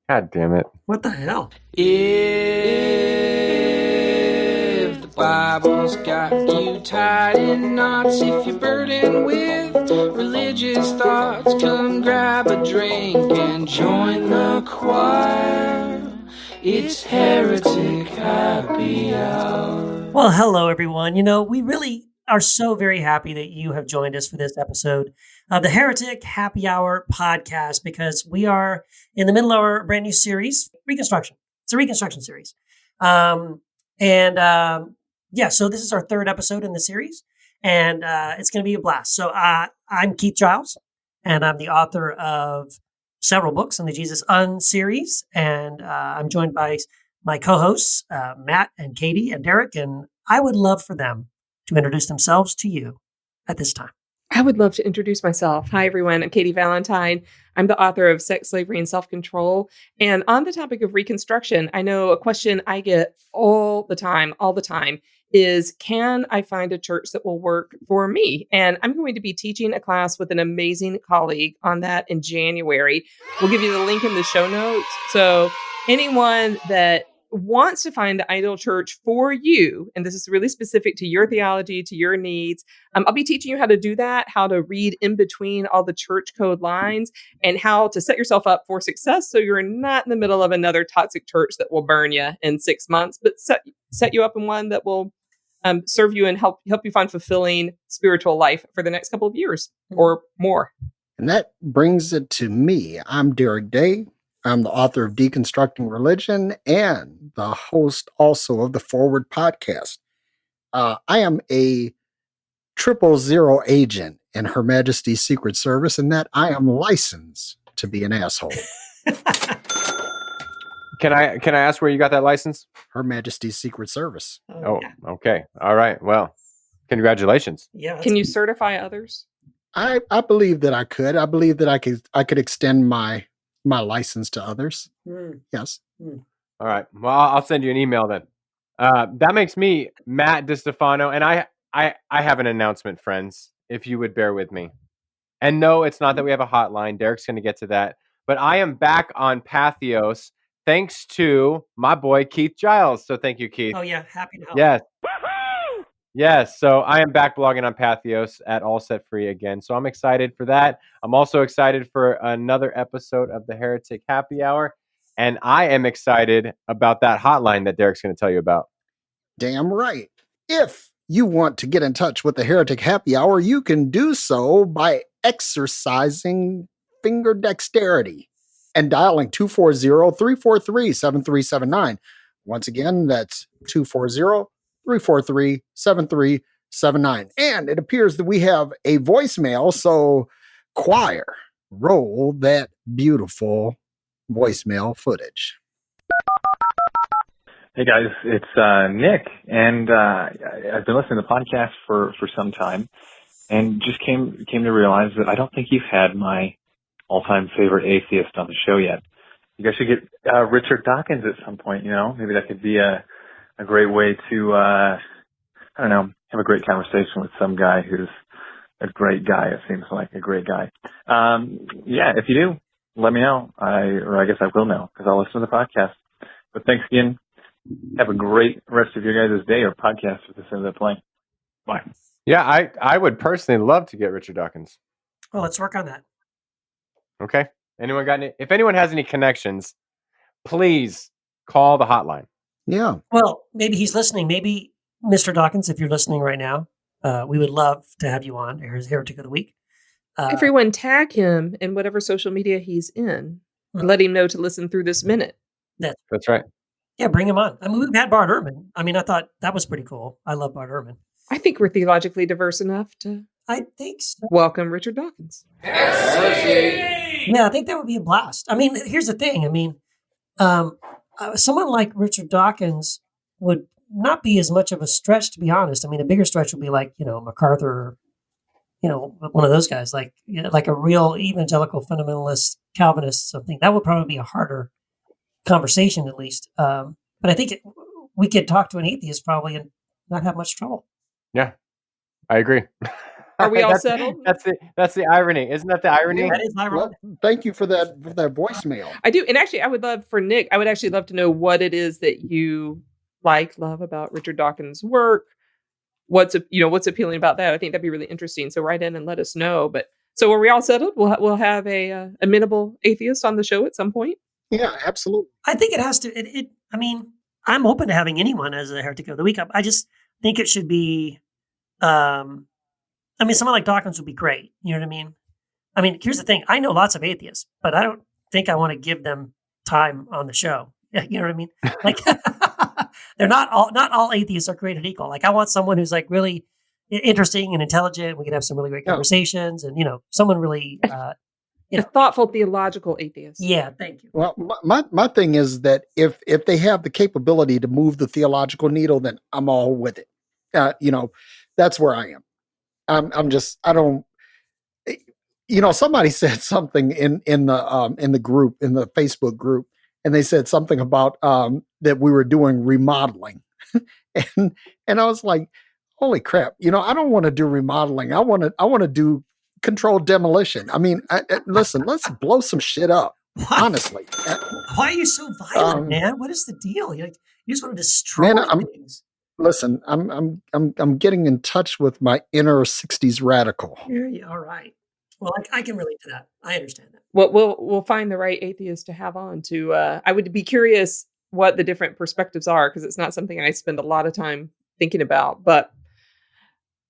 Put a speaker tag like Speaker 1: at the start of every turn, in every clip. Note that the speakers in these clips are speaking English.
Speaker 1: God damn it.
Speaker 2: What the hell?
Speaker 3: If the Bible's got you tied in knots, if you're burdened with religious thoughts, come grab a drink and join the choir. It's Heretic Happy Hour.
Speaker 2: Well, hello, everyone. We really are so very happy that you have joined us for this episode of the Heretic Happy Hour podcast, because we are in the middle of our brand new series, Reconstruction. It's a Reconstruction series. So this is our third episode in the series, and it's going to be a blast. So I'm Keith Giles, and I'm the author of several books in the Jesus Un series, and I'm joined by my co-hosts, Matt and Katie and Derek, and I would love for them to introduce themselves to you at this time.
Speaker 4: I would love to introduce myself. Hi, everyone. I'm Katie Valentine. I'm the author of Sex, Slavery, and Self-Control. And on the topic of Reconstruction, I know a question I get all the time, is, can I find a church that will work for me? And I'm going to be teaching a class with an amazing colleague on that in January. We'll give you the link in the show notes. So anyone that wants to find the ideal church for you, and this is really specific to your theology, to your needs, I'll be teaching you how to do that, how to read in between all the church code lines, and how to set yourself up for success so you're not in the middle of another toxic church that will burn you in 6 months, but set you up in one that will serve you and help you find fulfilling spiritual life for the next couple of years or more.
Speaker 5: And that brings it to me. I'm Derek Day. I'm the author of Deconstructing Religion and the host also of the Forward podcast. I am a 000 agent in Her Majesty's Secret Service, and that I am licensed to be an asshole.
Speaker 1: Can I ask where you got that license?
Speaker 5: Her Majesty's Secret Service.
Speaker 1: Oh, yeah. Okay. All right. Well, congratulations.
Speaker 2: Yeah.
Speaker 4: Can you certify others?
Speaker 5: I believe that I could. I believe that I could extend my license to others. Yes.
Speaker 1: All right. Well, I'll send you an email then. That makes me Matt DiStefano, and I have an announcement, friends, if you would bear with me. And no, it's not that we have a hotline. Derek's going to get to that. But I am back on Pathos thanks to my boy, Keith Giles. So thank you, Keith.
Speaker 2: Oh, yeah. Happy to help.
Speaker 1: Yes. Yes, so I am back blogging on Pathos at All Set Free again. So I'm excited for that. I'm also excited for another episode of the Heretic Happy Hour. And I am excited about that hotline that Derek's going to tell you about.
Speaker 5: Damn right. If you want to get in touch with the Heretic Happy Hour, you can do so by exercising finger dexterity and dialing 240-343-7379. Once again, that's 240-343-7379. And it appears that we have a voicemail, so choir, roll that beautiful voicemail footage.
Speaker 6: Hey guys, it's Nick, and I've been listening to the podcast for some time, and just came to realize that I don't think you've had my all-time favorite atheist on the show yet. You guys should get Richard Dawkins at some point. Maybe that could be a great way to have a great conversation with some guy who's a great guy. It seems like a great guy. If you do, let me know. I guess I will know, because I'll listen to the podcast. But thanks again. Have a great rest of your guys' day or podcast with this end of playing. Bye.
Speaker 1: Yeah, I would personally love to get Richard Dawkins.
Speaker 2: Well, let's work on that.
Speaker 1: Okay. If anyone has any connections, please call the hotline.
Speaker 5: Yeah.
Speaker 2: Well, maybe he's listening. Maybe Mr. Dawkins, if you're listening right now, we would love to have you on as Heretic of the Week.
Speaker 4: Everyone tag him in whatever social media he's in. Let him know to listen through this minute.
Speaker 1: That's right.
Speaker 2: Yeah, bring him on. I mean, we've had Bart Ehrman. I mean, I thought that was pretty cool. I love Bart Ehrman.
Speaker 4: I think we're theologically diverse enough to
Speaker 2: I think so.
Speaker 4: welcome Richard Dawkins.
Speaker 2: Yeah, I think that would be a blast. I mean, here's the thing. I mean, someone like Richard Dawkins would not be as much of a stretch, to be honest. I mean, a bigger stretch would be like, MacArthur, one of those guys, like a real evangelical fundamentalist Calvinist, something. That would probably be a harder conversation, at least. But I think we could talk to an atheist probably and not have much trouble.
Speaker 1: Yeah, I agree.
Speaker 4: Are we all settled?
Speaker 1: That's the irony. Isn't that the irony?
Speaker 2: That is ironic.
Speaker 5: Well, thank you for that voicemail.
Speaker 4: I do. And actually, I would love for Nick, I would actually love to know what it is that you love about Richard Dawkins' work. What's appealing about that? I think that'd be really interesting. So write in and let us know. But so are we all settled? We'll have a amenable atheist on the show at some point.
Speaker 5: Yeah, absolutely.
Speaker 2: I think it has to. I mean, I'm open to having anyone as a heretic of the week. I just think it should be. I mean, someone like Dawkins would be great. You know what I mean? I mean, here's the thing. I know lots of atheists, but I don't think I want to give them time on the show. You know what I mean? Like, they're not all atheists are created equal. Like, I want someone who's like really interesting and intelligent. We can have some really great conversations, and someone really.
Speaker 4: A thoughtful theological atheist.
Speaker 2: Yeah, thank you.
Speaker 5: Well, my thing is that if they have the capability to move the theological needle, then I'm all with it. That's where I am. I don't. Somebody said something in the group, in the Facebook group, and they said something about that we were doing remodeling, and I was like, holy crap! I don't want to do remodeling. I want to do controlled demolition. I mean, listen, let's blow some shit up. What? Honestly,
Speaker 2: why are you so violent, man? What is the deal? You just want to destroy things.
Speaker 5: Listen, I'm getting in touch with my inner '60s radical.
Speaker 2: Yeah, all right. Well, I can relate to that. I understand that.
Speaker 4: Well, we'll find the right atheist to have on to. I would be curious what the different perspectives are, because it's not something I spend a lot of time thinking about. But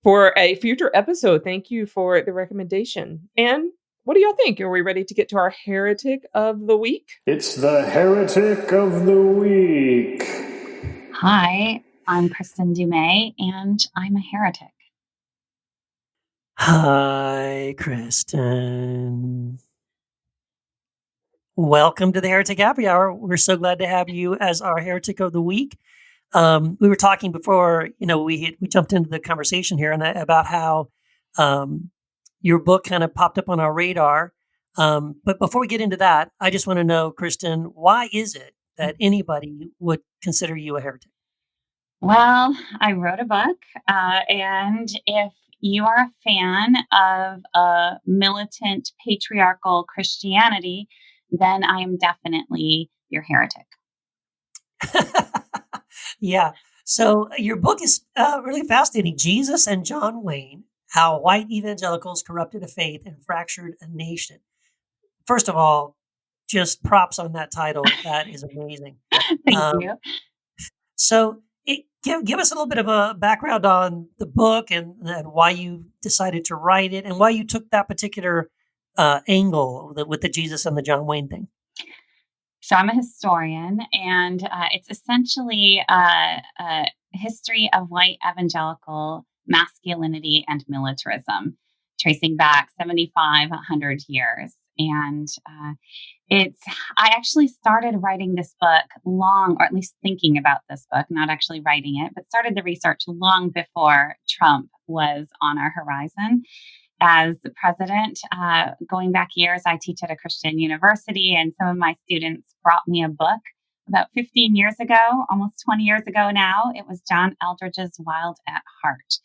Speaker 4: for a future episode, thank you for the recommendation. And what do y'all think? Are we ready to get to our heretic of the week?
Speaker 7: It's the heretic of the week.
Speaker 8: Hi, I'm Kristin Du Mez, and I'm a heretic.
Speaker 2: Hi, Kristin. Welcome to the Heretic Happy Hour. We're so glad to have you as our heretic of the week. We were talking before, we jumped into the conversation here about how your book kind of popped up on our radar. But before we get into that, I just want to know, Kristin, why is it that anybody would consider you a heretic?
Speaker 8: Well, I wrote a book, and if you are a fan of a militant patriarchal Christianity, then I am definitely your heretic.
Speaker 2: Yeah. So your book is really fascinating. Jesus and John Wayne, How White Evangelicals Corrupted a Faith and Fractured a Nation. First of all, just props on that title. That is amazing.
Speaker 8: Thank you.
Speaker 2: So give us a little bit of a background on the book and why you decided to write it and why you took that particular angle with the Jesus and the John Wayne thing.
Speaker 8: So I'm a historian, and it's essentially a history of white evangelical masculinity and militarism, tracing back 100 years. And I actually started writing this book or at least thinking about this book, not actually writing it, but started the research long before Trump was on our horizon. As the president, going back years, I teach at a Christian university, and some of my students brought me a book about 15 years ago, almost 20 years ago now. It was John Eldredge's Wild at Heart.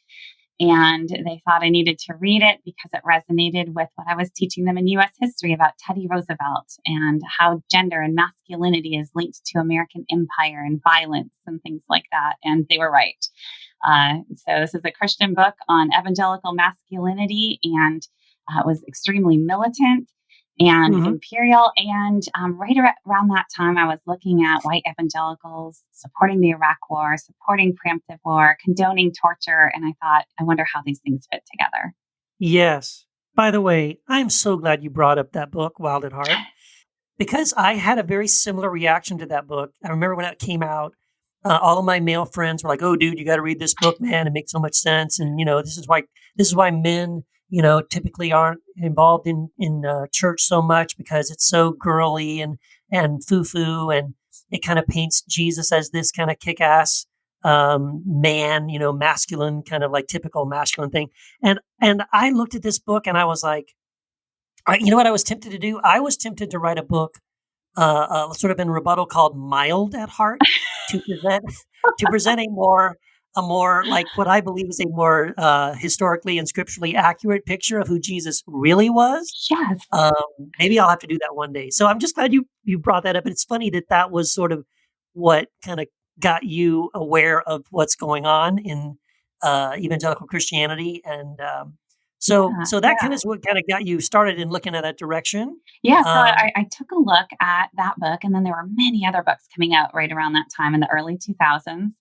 Speaker 8: And they thought I needed to read it because it resonated with what I was teaching them in U.S. history about Teddy Roosevelt and how gender and masculinity is linked to American empire and violence and things like that. And they were right. So this is a Christian book on evangelical masculinity, and it was extremely militant and imperial. And right around that time, I was looking at white evangelicals supporting the Iraq War, supporting preemptive war, condoning torture. And I thought, I wonder how these things fit together.
Speaker 2: Yes. By the way, I'm so glad you brought up that book, Wild at Heart, because I had a very similar reaction to that book. I remember when it came out, all of my male friends were like, "Oh, dude, you got to read this book, man. It makes so much sense." And this is why men, typically aren't involved in church so much, because it's so girly and foo-foo, and it kind of paints Jesus as this kind of kick-ass man, masculine, kind of like typical masculine thing. And I looked at this book and I was like, what I was tempted to do? I was tempted to write a book, sort of in rebuttal, called Mild at Heart, to present a more a more like what I believe is a more historically and scripturally accurate picture of who Jesus really was.
Speaker 8: Yes.
Speaker 2: Maybe I'll have to do that one day. So I'm just glad you brought that up. And it's funny that was sort of what kind of got you aware of what's going on in evangelical Christianity, and so that kind of is what kind of got you started in looking at that direction.
Speaker 8: Yeah, so I took a look at that book, and then there were many other books coming out right around that time in the early 2000s.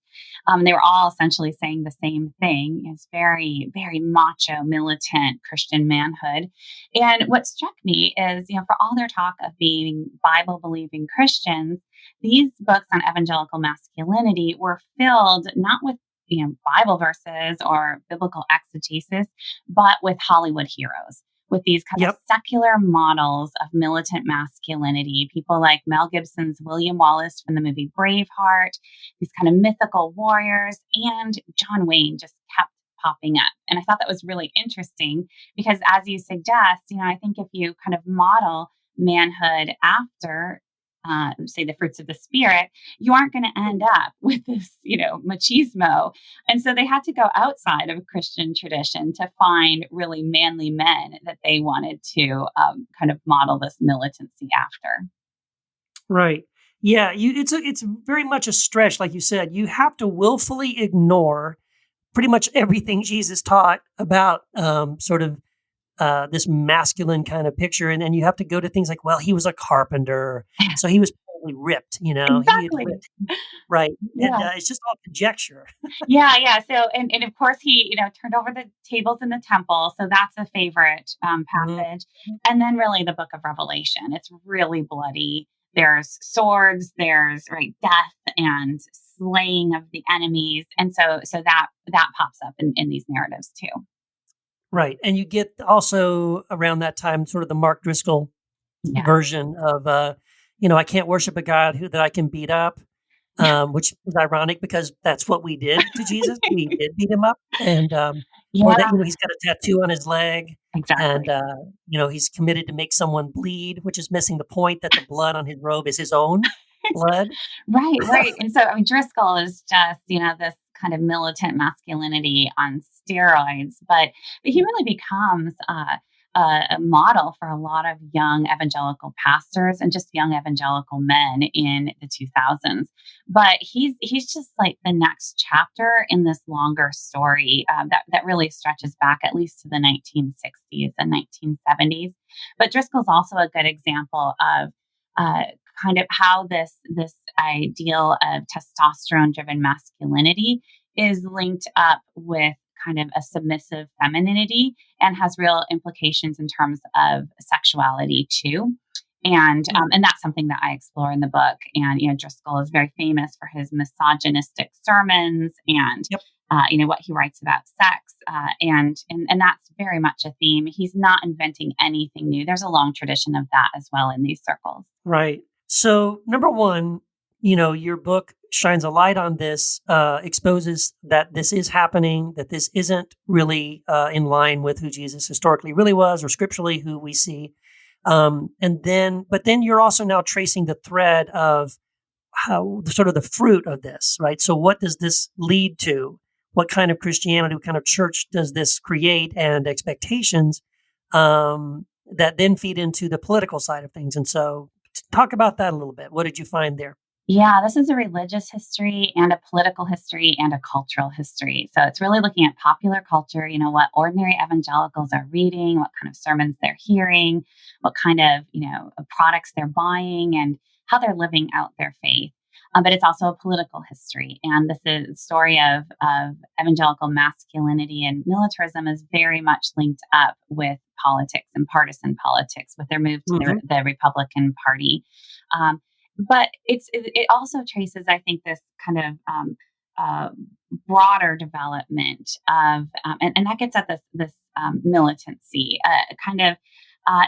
Speaker 8: They were all essentially saying the same thing. It's very, very macho, militant Christian manhood. And what struck me is, for all their talk of being Bible-believing Christians, these books on evangelical masculinity were filled not with Bible verses or biblical exegesis, but with Hollywood heroes, with these kind of secular models of militant masculinity. People like Mel Gibson's William Wallace from the movie Braveheart, these kind of mythical warriors, and John Wayne just kept popping up. And I thought that was really interesting because, as you suggest, I think if you kind of model manhood after say the fruits of the spirit, you aren't going to end up with this, machismo. And so they had to go outside of Christian tradition to find really manly men that they wanted to kind of model this militancy after.
Speaker 2: Right. Yeah. It's very much a stretch. Like you said, you have to willfully ignore pretty much everything Jesus taught about sort of this masculine kind of picture. And then you have to go to things like, well, he was a carpenter, so he was probably ripped,
Speaker 8: Exactly.
Speaker 2: He ripped. Right.
Speaker 8: Yeah.
Speaker 2: And it's just all conjecture.
Speaker 8: Yeah. So, and of course he, turned over the tables in the temple. So that's a favorite passage. And then really the book of Revelation. It's really bloody. There's swords, there's death and slaying of the enemies. And so that pops up in these narratives too.
Speaker 2: Right. And you get also around that time sort of the Mark Driscoll version of, I can't worship a God that I can beat up, which is ironic because that's what we did to Jesus. We did beat him up. And, or that, he's got a tattoo on his leg.
Speaker 8: Exactly.
Speaker 2: And, he's committed to make someone bleed, which is missing the point that the blood on his robe is his own blood.
Speaker 8: Right. And so, Driscoll is just, this kind of militant masculinity on steroids, but he really becomes a model for a lot of young evangelical pastors and just young evangelical men in the 2000s. But he's just like the next chapter in this longer story that really stretches back at least to the 1960s and 1970s. But Driscoll's also a good example of kind of how this ideal of testosterone-driven masculinity is linked up with kind of a submissive femininity and has real implications in terms of sexuality too. And that's something that I explore in the book. And, Driscoll is very famous for his misogynistic sermons and, what he writes about sex. And that's very much a theme. He's not inventing anything new. There's a long tradition of that as well in these circles.
Speaker 2: Right. So number one, your book shines a light on this, exposes that this is happening, that this isn't really in line with who Jesus historically really was or scripturally who we see. But then you're also now tracing the thread of how sort of the fruit of this, right? So what does this lead to? What kind of Christianity, what kind of church does this create, and expectations that then feed into the political side of things? And so talk about that a little bit. What did you find there?
Speaker 8: Yeah, this is a religious history and a political history and a cultural history. So it's really looking at popular culture, what ordinary evangelicals are reading, what kind of sermons they're hearing, what kind of, products they're buying, and how they're living out their faith. But it's also a political history. And this is the story of evangelical masculinity and militarism is very much linked up with politics and partisan politics with their move to the Republican Party. But it also traces, I think, this kind of broader development of, and that gets at this militancy, kind of.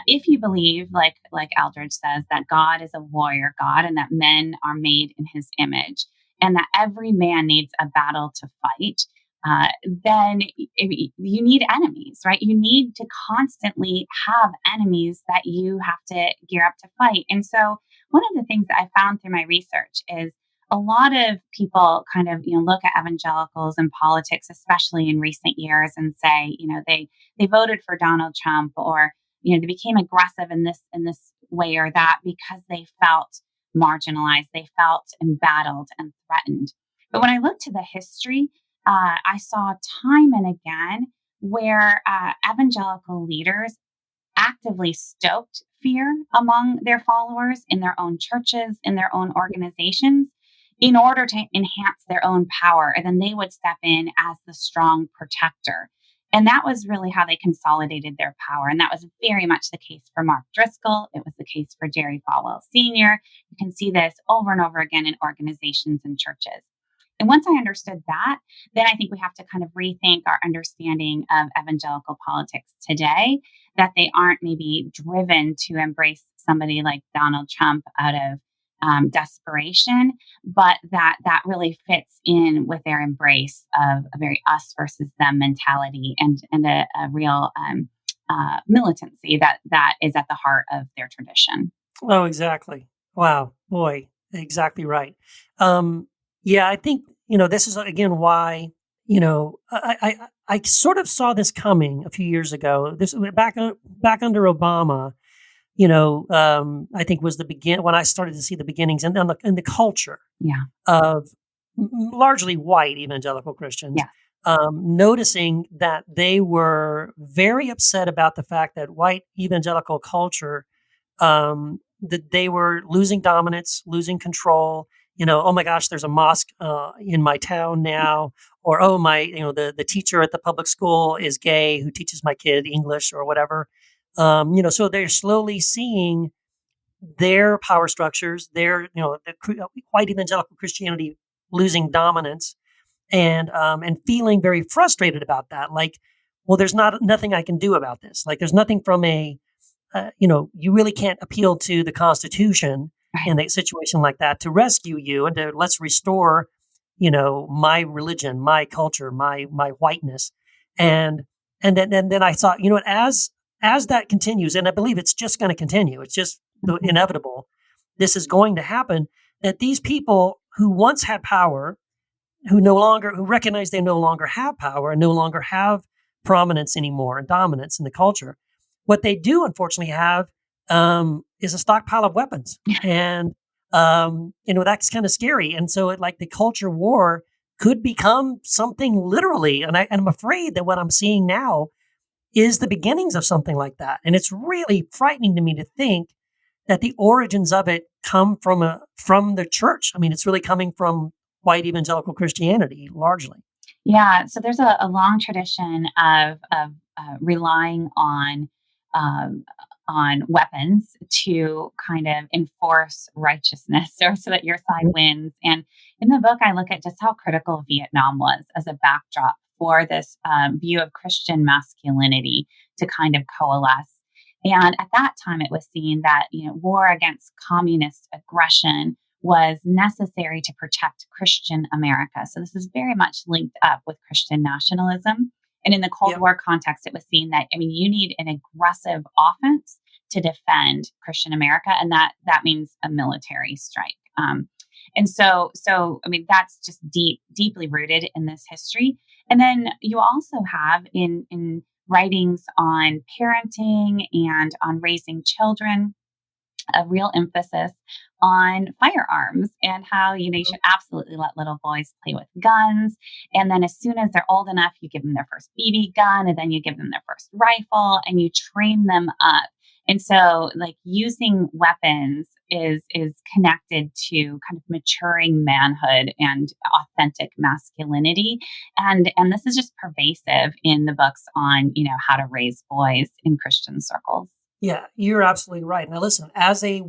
Speaker 8: If you believe, like Aldridge says, that God is a warrior God and that men are made in his image and that every man needs a battle to fight, then you need enemies, right? You need to constantly have enemies that you have to gear up to fight. And so one of the things that I found through my research is a lot of people kind of, look at evangelicals and politics, especially in recent years, and say, they voted for Donald Trump, or, they became aggressive in this way or that because they felt marginalized, they felt embattled and threatened. But when I looked to the history, I saw time and again where evangelical leaders actively stoked fear among their followers in their own churches, in their own organizations, in order to enhance their own power. And then they would step in as the strong protector. And that was really how they consolidated their power. And that was very much the case for Mark Driscoll. It was the case for Jerry Falwell Sr. You can see this over and over again in organizations and churches. And once I understood that, then I think we have to kind of rethink our understanding of evangelical politics today, that they aren't maybe driven to embrace somebody like Donald Trump out of desperation, but that really fits in with their embrace of a very us versus them mentality, and a real militancy that is at the heart of their tradition.
Speaker 2: Oh, exactly. Wow, boy, exactly right. Yeah, I think, this is again why, I sort of saw this coming a few years ago. This back under Obama, I think was when I started to see the beginnings and the culture of largely white evangelical Christians, noticing that they were very upset about the fact that white evangelical culture, that they were losing dominance, losing control. Oh my gosh, there's a mosque in my town now, or the teacher at the public school is gay who teaches my kid English or whatever. So they're slowly seeing their power structures, the white evangelical Christianity losing dominance, and feeling very frustrated about that. Like, well, there's nothing I can do about this. Like, there's nothing from you really can't appeal to the Constitution in a situation like that to rescue you and to let's restore, my religion, my culture, my whiteness. And then I thought, as that continues, and I believe it's just going to continue, it's just inevitable, this is going to happen, that these people who once had power, who recognize they no longer have power and no longer have prominence anymore and dominance in the culture, what they do unfortunately have is a stockpile of weapons. And, that's kind of scary. And so the culture war could become something literally. And I'm afraid that what I'm seeing now is the beginnings of something like that. And it's really frightening to me to think that the origins of it come from the church. I mean, it's really coming from white evangelical Christianity largely.
Speaker 8: Yeah. So there's a long tradition of relying on weapons to kind of enforce righteousness, or so that your side wins. And in the book, I look at just how critical Vietnam was as a backdrop for this view of Christian masculinity to kind of coalesce. And at that time, it was seen that, war against communist aggression was necessary to protect Christian America. So this is very much linked up with Christian nationalism. And in the Cold War context, it was seen that, you need an aggressive offense to defend Christian America. And that means a military strike. And so, that's just deeply rooted in this history. And then you also have in writings on parenting and on raising children, a real emphasis on firearms and how, you should absolutely let little boys play with guns. And then as soon as they're old enough, you give them their first BB gun, and then you give them their first rifle, and you train them up. And so using weapons is connected to kind of maturing manhood and authentic masculinity. And this is just pervasive in the books on, how to raise boys in Christian circles.
Speaker 2: Yeah, you're absolutely right. Now, listen, as a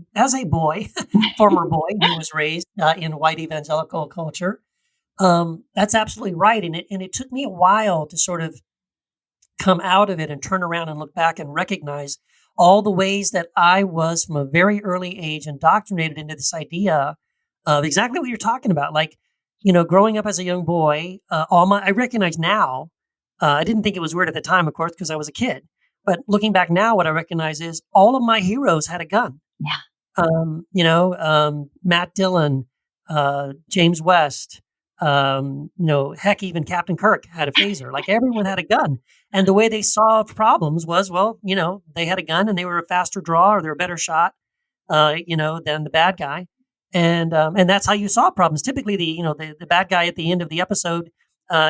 Speaker 2: boy, former boy who was raised in white evangelical culture, that's absolutely right. And it took me a while to sort of come out of it and turn around and look back and recognize all the ways that I was from a very early age indoctrinated into this idea of exactly what you're talking about. Growing up as a young boy, I recognize now, I didn't think it was weird at the time, of course, because I was a kid. But looking back now, what I recognize is all of my heroes had a gun.
Speaker 8: Yeah.
Speaker 2: Matt Dillon, James West, heck, even Captain Kirk had a phaser. Like everyone had a gun. And the way they solved problems was, they had a gun and they were a faster draw or they're a better shot, than the bad guy. And that's how you solve problems. Typically the bad guy at the end of the episode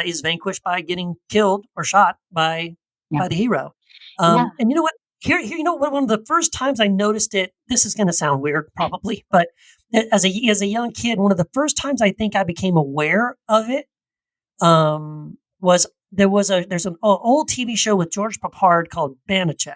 Speaker 2: is vanquished by getting killed or shot by the hero. And you know what? Here, one of the first times I noticed it, this is going to sound weird probably, but as a young kid, one of the first times I think I became aware of it was there's an old TV show with George Papard called Banachek.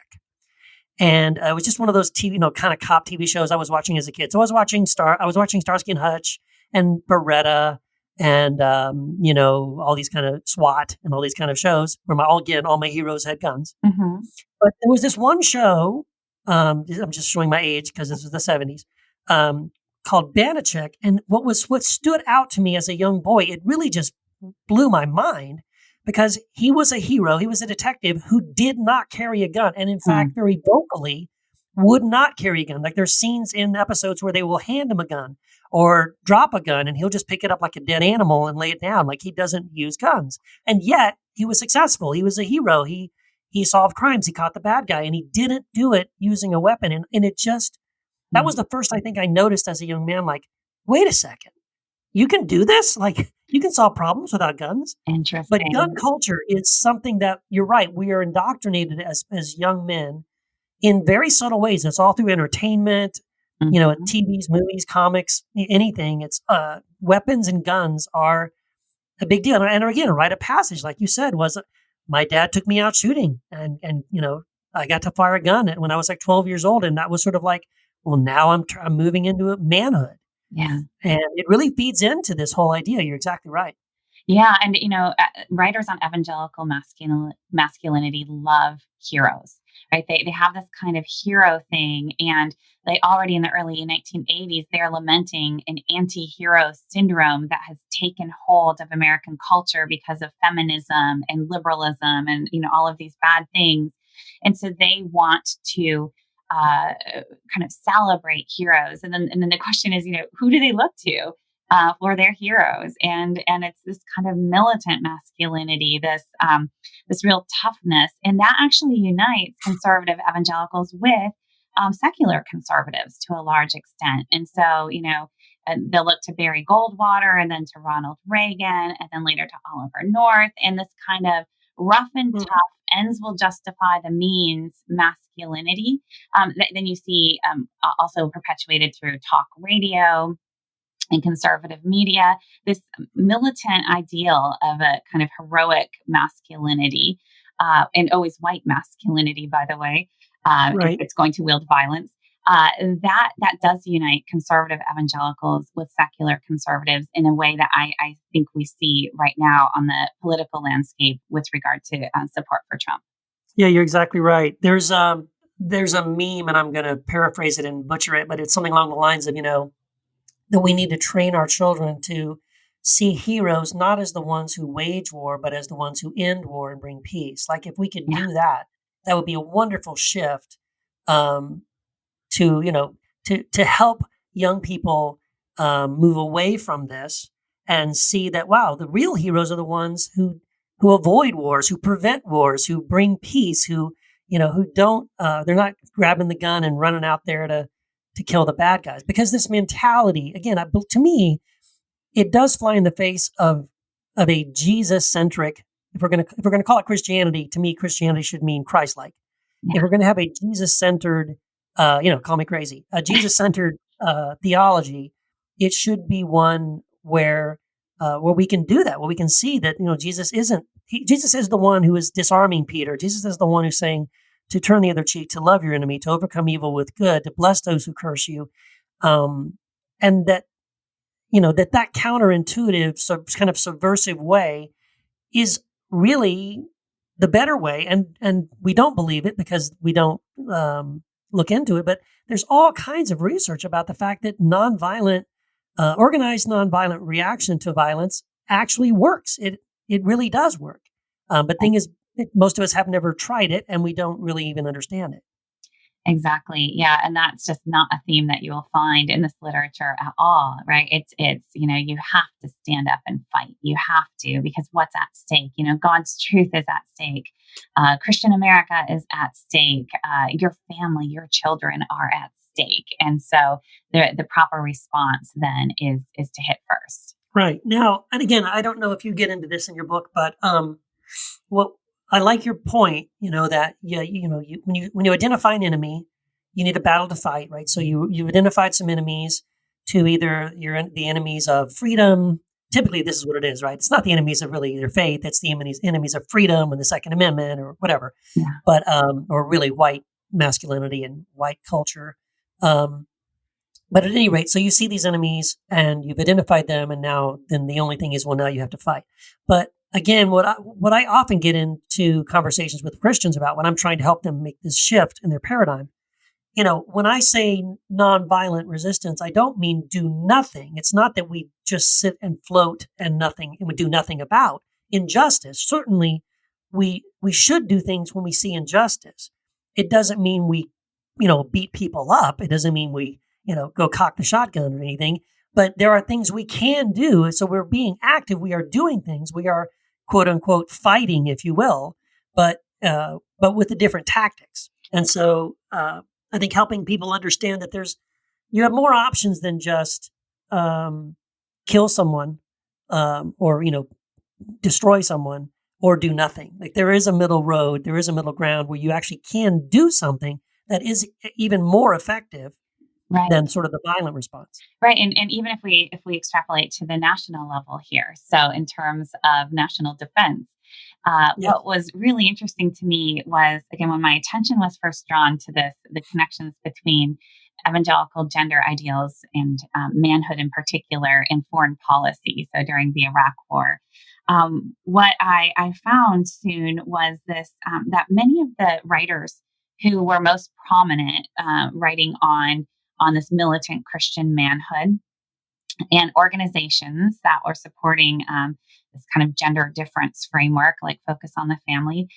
Speaker 2: And it was just one of those TV, kind of cop TV shows I was watching as a kid. So I was watching Starsky and Hutch and Beretta and, all these kind of SWAT and all these kind of shows where all my heroes had guns.
Speaker 8: Mm-hmm.
Speaker 2: But there was this one show, I'm just showing my age because this was the 70s, called Banachek. And what stood out to me as a young boy, it really just blew my mind because he was a hero. He was a detective who did not carry a gun. And in fact, very vocally would not carry a gun. Like there's scenes in episodes where they will hand him a gun or drop a gun and he'll just pick it up like a dead animal and lay it down. Like he doesn't use guns. And yet he was successful. He was a hero. He solved crimes. He caught the bad guy and he didn't do it using a weapon. And it just, that was the first I think I noticed as a young man, like, wait a second, you can do this? Like you can solve problems without guns.
Speaker 8: Interesting.
Speaker 2: But gun culture is something that you're right. We are indoctrinated as young men in very subtle ways. It's all through entertainment, TVs, movies, comics, anything. It's weapons and guns are a big deal. And again, a rite of passage, like you said, was my dad took me out shooting and I got to fire a gun when I was like 12 years old. And that was sort of like, well, now I'm moving into manhood.
Speaker 8: Yeah.
Speaker 2: And it really feeds into this whole idea. You're exactly right.
Speaker 8: Yeah. And, writers on evangelical masculinity love heroes, right? They have this kind of hero thing. And they already in the early 1980s, they're lamenting an anti-hero syndrome that has taken hold of American culture because of feminism and liberalism and, all of these bad things. And so they want to kind of celebrate heroes. And then the question is, who do they look to for their heroes? And it's this kind of militant masculinity, this real toughness. And that actually unites conservative evangelicals with secular conservatives to a large extent. And so, and they'll look to Barry Goldwater and then to Ronald Reagan and then later to Oliver North and this kind of rough and tough ends will justify the means masculinity. Then you see also perpetuated through talk radio and conservative media, this militant ideal of a kind of heroic masculinity and always white masculinity, by the way, if it's going to wield violence. That does unite conservative evangelicals with secular conservatives in a way that I think we see right now on the political landscape with regard to support for Trump.
Speaker 2: Yeah, you're exactly right. There's a meme, and I'm going to paraphrase it and butcher it, but it's something along the lines of, that we need to train our children to see heroes not as the ones who wage war, but as the ones who end war and bring peace. Like if we could do that, that would be a wonderful shift to help young people move away from this and see that, wow, the real heroes are the ones who avoid wars, who prevent wars, who bring peace, who don't, they're not grabbing the gun and running out there to kill the bad guys. Because this mentality, again, to me, it does fly in the face of a Jesus-centric, if we're gonna call it Christianity, to me, Christianity should mean Christ-like. If we're going to have a Jesus-centered, call me crazy, a Jesus-centered theology, it should be one where we can do that, where we can see that, Jesus is the one who is disarming Peter. Jesus is the one who's saying to turn the other cheek, to love your enemy, to overcome evil with good, to bless those who curse you. And that, that counterintuitive, kind of subversive way is really the better way. And we don't believe it because we don't look into it, but there's all kinds of research about the fact that organized nonviolent reaction to violence actually works. It really does work. But thing is, most of us have never tried it and we don't really even understand it.
Speaker 8: Exactly. Yeah. And that's just not a theme that you will find in this literature at all, right? You have to stand up and fight. You have to, because what's at stake? God's truth is at stake. Christian America is at stake. Your family, your children are at stake. And so the proper response then is to hit first.
Speaker 2: Right. Now, and again, I don't know if you get into this in your book, but what I like your point, that when you identify an enemy, you need a battle to fight, right? So you identified some enemies to either the enemies of freedom. Typically, this is what it is, right? It's not the enemies of really their faith; it's the enemies of freedom and the Second Amendment or whatever.
Speaker 8: Yeah.
Speaker 2: But or really white masculinity and white culture. But at any rate, so you see these enemies and you've identified them, and then the only thing is, well, now you have to fight. But again, what I often get into conversations with Christians about when I'm trying to help them make this shift in their paradigm, when I say nonviolent resistance, I don't mean do nothing. It's not that we just sit and float and we do nothing about injustice. Certainly, we should do things when we see injustice. It doesn't mean we, beat people up. It doesn't mean we, go cock the shotgun or anything. But there are things we can do. So we're being active. We are doing things. We are, quote unquote, fighting, if you will, but with the different tactics. And so I think helping people understand that you have more options than just kill someone or, destroy someone or do nothing. Like there is a middle road. There is a middle ground where you actually can do something that is even more effective. Right. Than sort of the violent response.
Speaker 8: Right. And even if we extrapolate to the national level here, so in terms of national defense, what was really interesting to me was, again, when my attention was first drawn to the connections between evangelical gender ideals and manhood in particular in foreign policy. So during the Iraq War, what I found soon was this, that many of the writers who were most prominent writing on this militant Christian manhood and organizations that were supporting this kind of gender difference framework, like Focus on the Family,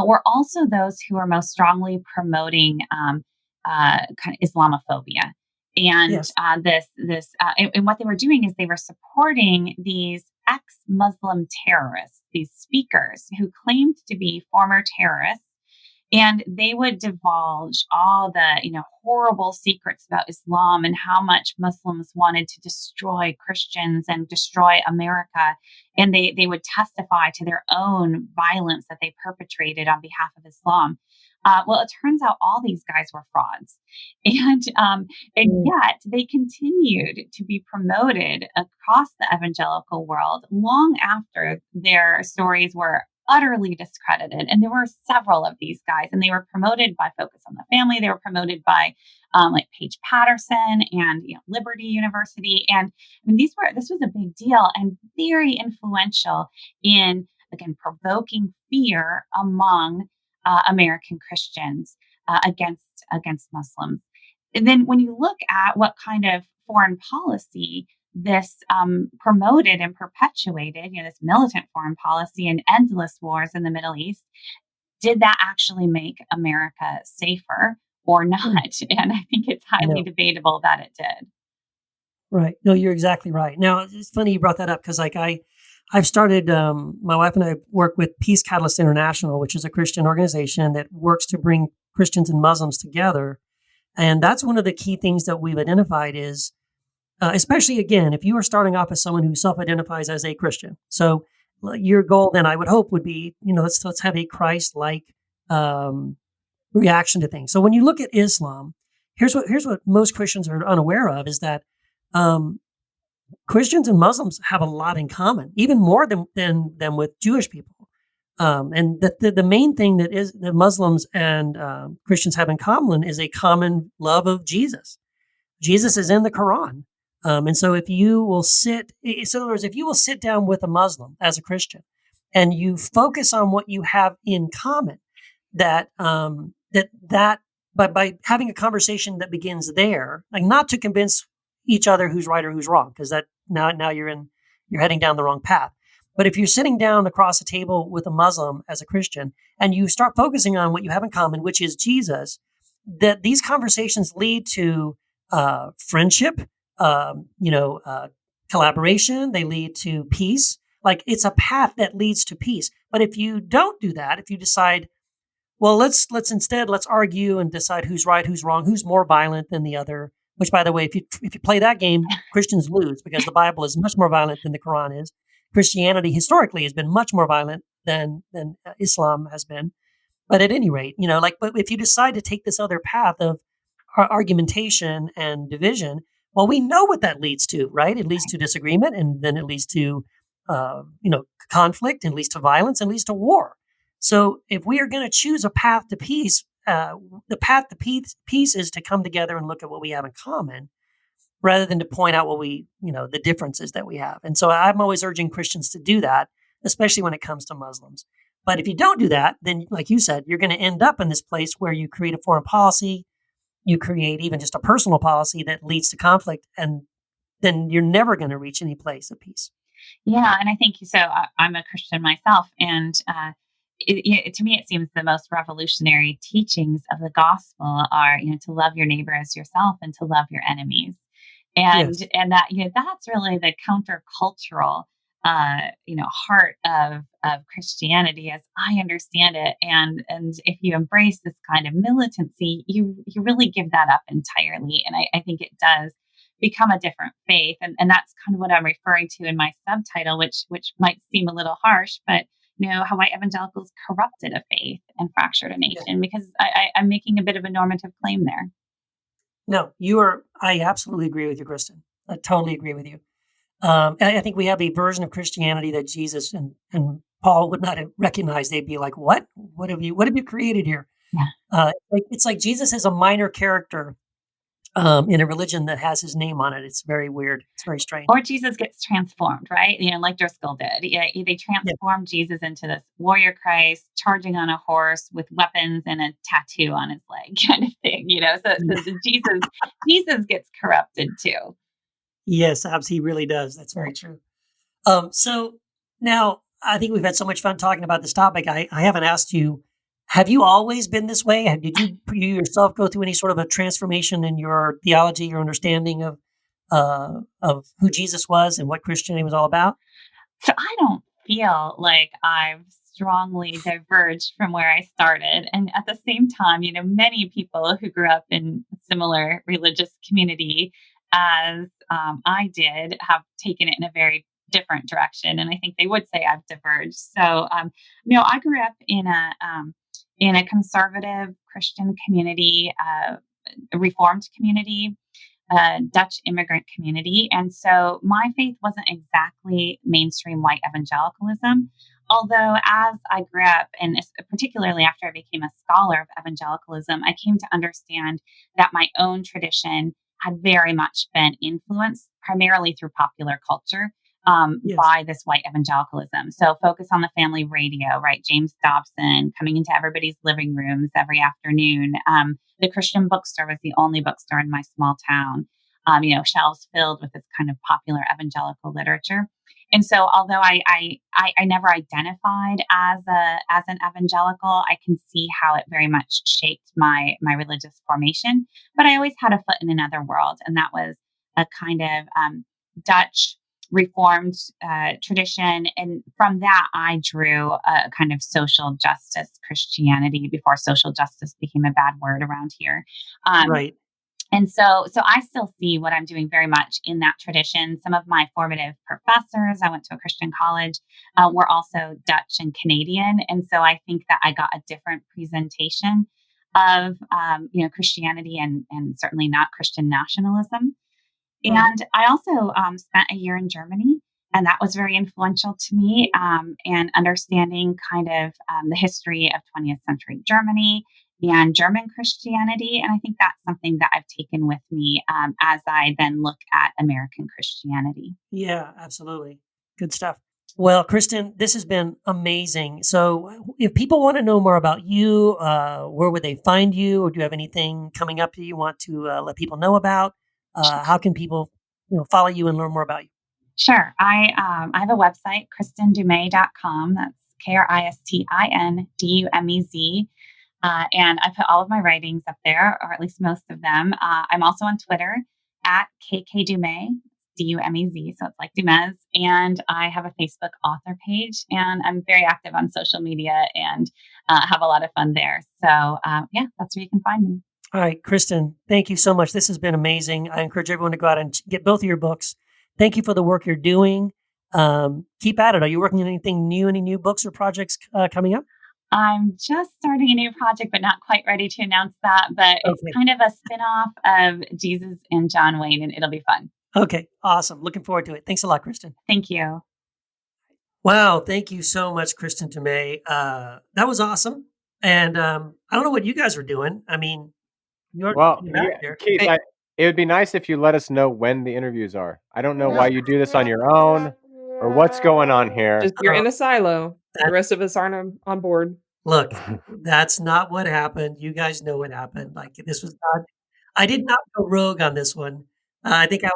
Speaker 8: were also those who were most strongly promoting kind of Islamophobia. And and what they were doing is they were supporting these ex-Muslim terrorists, these speakers who claimed to be former terrorists. And they would divulge all the, horrible secrets about Islam and how much Muslims wanted to destroy Christians and destroy America. And they would testify to their own violence that they perpetrated on behalf of Islam. Well, it turns out all these guys were frauds. And yet they continued to be promoted across the evangelical world long after their stories were utterly discredited. And there were several of these guys, and they were promoted by Focus on the Family. They were promoted by like Paige Patterson and Liberty University. And I mean, this was a big deal and very influential in, again, provoking fear among American Christians against Muslims. And then when you look at what kind of foreign policy this promoted and perpetuated, this militant foreign policy and endless wars in the Middle East, did that actually make America safer or not? And I think it's highly debatable that it did.
Speaker 2: Right. No, you're exactly right. Now, it's funny you brought that up because I've started, my wife and I work with Peace Catalyst International, which is a Christian organization that works to bring Christians and Muslims together. And that's one of the key things that we've identified is, especially, again, if you are starting off as someone who self-identifies as a Christian. So your goal then, I would hope, would be, let's have a Christ-like reaction to things. So when you look at Islam, here's what most Christians are unaware of is that Christians and Muslims have a lot in common, even more than with Jewish people. And the main thing that Muslims and Christians have in common is a common love of Jesus. Jesus is in the Quran. And so if you will sit down with a Muslim as a Christian and you focus on what you have in common, that by having a conversation that begins there, like not to convince each other who's right or who's wrong, because that now you're heading down the wrong path. But if you're sitting down across a table with a Muslim as a Christian and you start focusing on what you have in common, which is Jesus, that these conversations lead to friendship, collaboration. They lead to peace. Like it's a path that leads to peace. But if you don't do that, if you decide, well, let's argue and decide who's right, who's wrong, who's more violent than the other. Which, by the way, if you play that game, Christians lose because the Bible is much more violent than the Quran is. Christianity historically has been much more violent than Islam has been. But at any rate, but if you decide to take this other path of argumentation and division, well, we know what that leads to, right? It leads to disagreement, and then it leads to, conflict, and leads to violence, and leads to war. So if we are going to choose a path to peace, the path to peace is to come together and look at what we have in common, rather than to point out the differences that we have. And so I'm always urging Christians to do that, especially when it comes to Muslims. But if you don't do that, then, like you said, you're going to end up in this place where you create a foreign policy, you create even just a personal policy that leads to conflict, and then you're never going to reach any place of peace.
Speaker 8: Yeah, and I think so. I'm a Christian myself, and to me, it seems the most revolutionary teachings of the gospel are, to love your neighbor as yourself and to love your enemies, and
Speaker 2: Yes.
Speaker 8: and that that's really the countercultural heart of Christianity as I understand it. And if you embrace this kind of militancy, you really give that up entirely. And I think it does become a different faith. And that's kind of what I'm referring to in my subtitle, which might seem a little harsh, but how white evangelicals corrupted a faith and fractured a nation, because I'm making a bit of a normative claim there.
Speaker 2: No, I absolutely agree with you, Kristin. I totally agree with you. I think we have a version of Christianity that Jesus and Paul would not have recognized. They'd be like, "What? What have you created here?"
Speaker 8: Yeah.
Speaker 2: It's like Jesus is a minor character in a religion that has his name on it. It's very weird. It's very strange.
Speaker 8: Or Jesus gets transformed, right? Like Driscoll did. Yeah, they transformed Jesus into this warrior Christ, charging on a horse with weapons and a tattoo on his leg, kind of thing. So Jesus gets corrupted too.
Speaker 2: Yes, absolutely, he really does. That's very true. So now I think we've had so much fun talking about this topic. I haven't asked you, have you always been this way? Did you yourself go through any sort of a transformation in your theology, your understanding of who Jesus was and what Christianity was all about?
Speaker 8: So I don't feel like I've strongly diverged from where I started. And at the same time, many people who grew up in similar religious community as I did have taken it in a very different direction. And I think they would say I've diverged. So, I grew up in a conservative Christian community, a Reformed community, Dutch immigrant community. And so my faith wasn't exactly mainstream white evangelicalism. Although as I grew up, and particularly after I became a scholar of evangelicalism, I came to understand that my own tradition had very much been influenced primarily through popular culture by this white evangelicalism. So focus on the family radio, right? James Dobson coming into everybody's living rooms every afternoon. The Christian bookstore was the only bookstore in my small town. Shelves filled with this kind of popular evangelical literature. And so, although I never identified as an evangelical, I can see how it very much shaped my religious formation. But I always had a foot in another world, and that was a kind of Dutch Reformed tradition. And from that, I drew a kind of social justice Christianity before social justice became a bad word around here.
Speaker 2: Right.
Speaker 8: And so I still see what I'm doing very much in that tradition. Some of my formative professors, I went to a Christian college, were also Dutch and Canadian. And so I think that I got a different presentation of, Christianity and certainly not Christian nationalism.
Speaker 2: Mm-hmm.
Speaker 8: And I also spent a year in Germany, and that was very influential to me, and understanding kind of the history of 20th century Germany and German Christianity. And I think that's something that I've taken with me as I then look at American Christianity.
Speaker 2: Yeah, absolutely. Good stuff. Well, Kristin, this has been amazing. So if people want to know more about you, where would they find you? Or do you have anything coming up that you want to let people know about? How can people follow you and learn more about you?
Speaker 8: Sure. I have a website, KristinDuMez.com. That's KristinDumez. And I put all of my writings up there, or at least most of them. I'm also on Twitter at KK Du Mez, Dumez. So it's like Du Mez. And I have a Facebook author page, and I'm very active on social media and have a lot of fun there. So yeah, that's where you can find me.
Speaker 2: All right, Kristin, thank you so much. This has been amazing. I encourage everyone to go out and get both of your books. Thank you for the work you're doing. Keep at it. Are you working on anything new, any new books or projects coming up?
Speaker 8: I'm just starting a new project, but not quite ready to announce that. But it's kind of a spinoff of Jesus and John Wayne, and it'll be fun.
Speaker 2: Okay, awesome. Looking forward to it. Thanks a lot, Kristin.
Speaker 8: Thank you.
Speaker 2: Wow, thank you so much, Kristin Du Mez. That was awesome. And I don't know what you guys were doing. I mean,
Speaker 1: Keith, it would be nice if you let us know when the interviews are. I don't know why you do this on your own or what's going on here.
Speaker 4: Just, you're in a silo. The rest of us aren't on board.
Speaker 2: Look, that's not what happened. You guys know what happened. Like, this was not, I did not go rogue on this one. I think I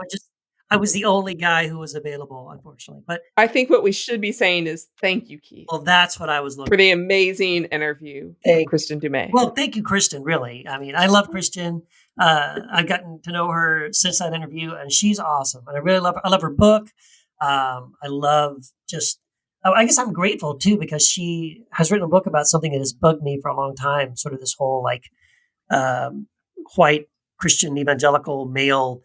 Speaker 2: was the only guy who was available, unfortunately. But
Speaker 4: I think what we should be saying is thank you, Keith.
Speaker 2: Well, that's what I was looking
Speaker 4: for the amazing interview with Kristin Du Mez.
Speaker 2: Well, thank you, Kristin, really. I mean, I love Kristin. I've gotten to know her since that interview, and she's awesome. And I really love her. I love her book. I love I guess I'm grateful, too, because she has written a book about something that has bugged me for a long time, sort of this whole, like, white Christian evangelical male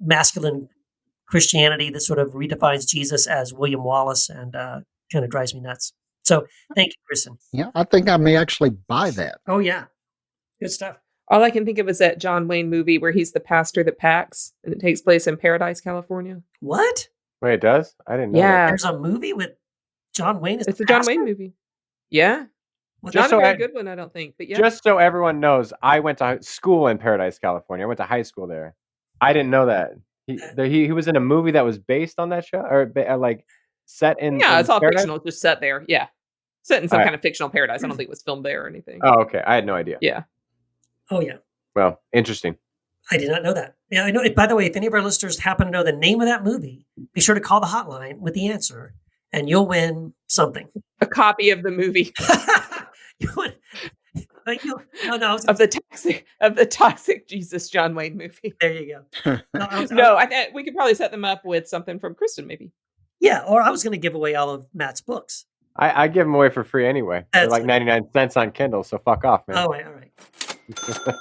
Speaker 2: masculine Christianity that sort of redefines Jesus as William Wallace, and kind of drives me nuts. So thank you, Kristin.
Speaker 5: Yeah, I think I may actually buy that.
Speaker 2: Oh, yeah. Good stuff.
Speaker 4: All I can think of is that John Wayne movie where he's the pastor that packs, and it takes place in Paradise, California.
Speaker 2: What?
Speaker 1: Wait, it does? I didn't know.
Speaker 4: Yeah.
Speaker 2: There's a movie with John Wayne as
Speaker 4: It's
Speaker 2: the
Speaker 4: a John
Speaker 2: pastor?
Speaker 4: Wayne movie. Yeah.
Speaker 2: Well,
Speaker 4: Not a very good one, I don't think. But yeah.
Speaker 1: Just so everyone knows, I went to school in Paradise, California. I went to high school there. I didn't know that. He was in a movie that was based on that show, or like set in.
Speaker 4: Yeah, it's all
Speaker 1: Paradise?
Speaker 4: fictional. Just set there. Yeah. Set in some kind of fictional paradise. I don't think it was filmed there or anything.
Speaker 1: Oh, okay. I had no idea.
Speaker 4: Yeah.
Speaker 2: Oh, yeah.
Speaker 1: Well, interesting.
Speaker 2: I did not know that. Yeah, I know. By the way, if any of our listeners happen to know the name of that movie, be sure to call the hotline with the answer, and you'll win something.
Speaker 4: A copy of the movie. Of the toxic Jesus John Wayne movie.
Speaker 2: There you go.
Speaker 4: We could probably set them up with something from Kristin, maybe.
Speaker 2: Yeah, or I was going to give away all of Matt's books.
Speaker 1: I give them away for free anyway. They're like 99 cents on Kindle, so fuck off, man.
Speaker 2: Oh, wait, all right.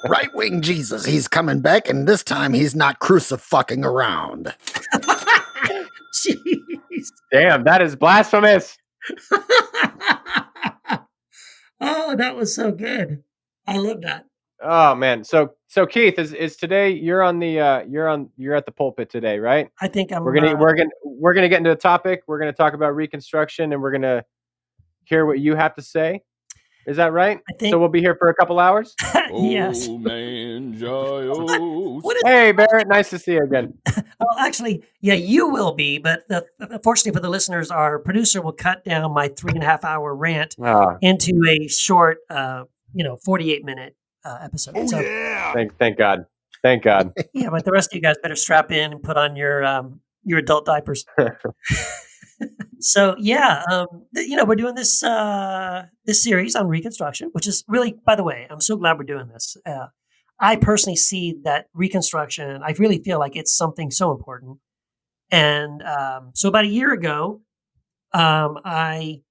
Speaker 5: Right-wing Jesus, he's coming back, and this time he's not crucifying around.
Speaker 2: Jeez.
Speaker 1: Damn, that is blasphemous.
Speaker 2: Oh, that was so good. I love that.
Speaker 1: Oh man. So Keith, is today you're at the pulpit today, right?
Speaker 2: I think
Speaker 1: we're gonna get into the topic. We're gonna talk about Reconstruction, and we're gonna hear what you have to say. Is that right?
Speaker 2: I think
Speaker 1: so. We'll be here for a couple hours.
Speaker 2: Yes.
Speaker 1: Hey, Barrett. Nice to see you again.
Speaker 2: Well, actually, yeah, you will be. But fortunately for the listeners, our producer will cut down my 3.5-hour rant into a short, 48-minute episode.
Speaker 1: Oh, yeah. Thank God. Thank God.
Speaker 2: Yeah, but the rest of you guys better strap in and put on your adult diapers. So yeah, we're doing this series on Reconstruction, which is really, by the way, I'm so glad we're doing this. I personally see that Reconstruction, I really feel like it's something so important. And so about a year ago, I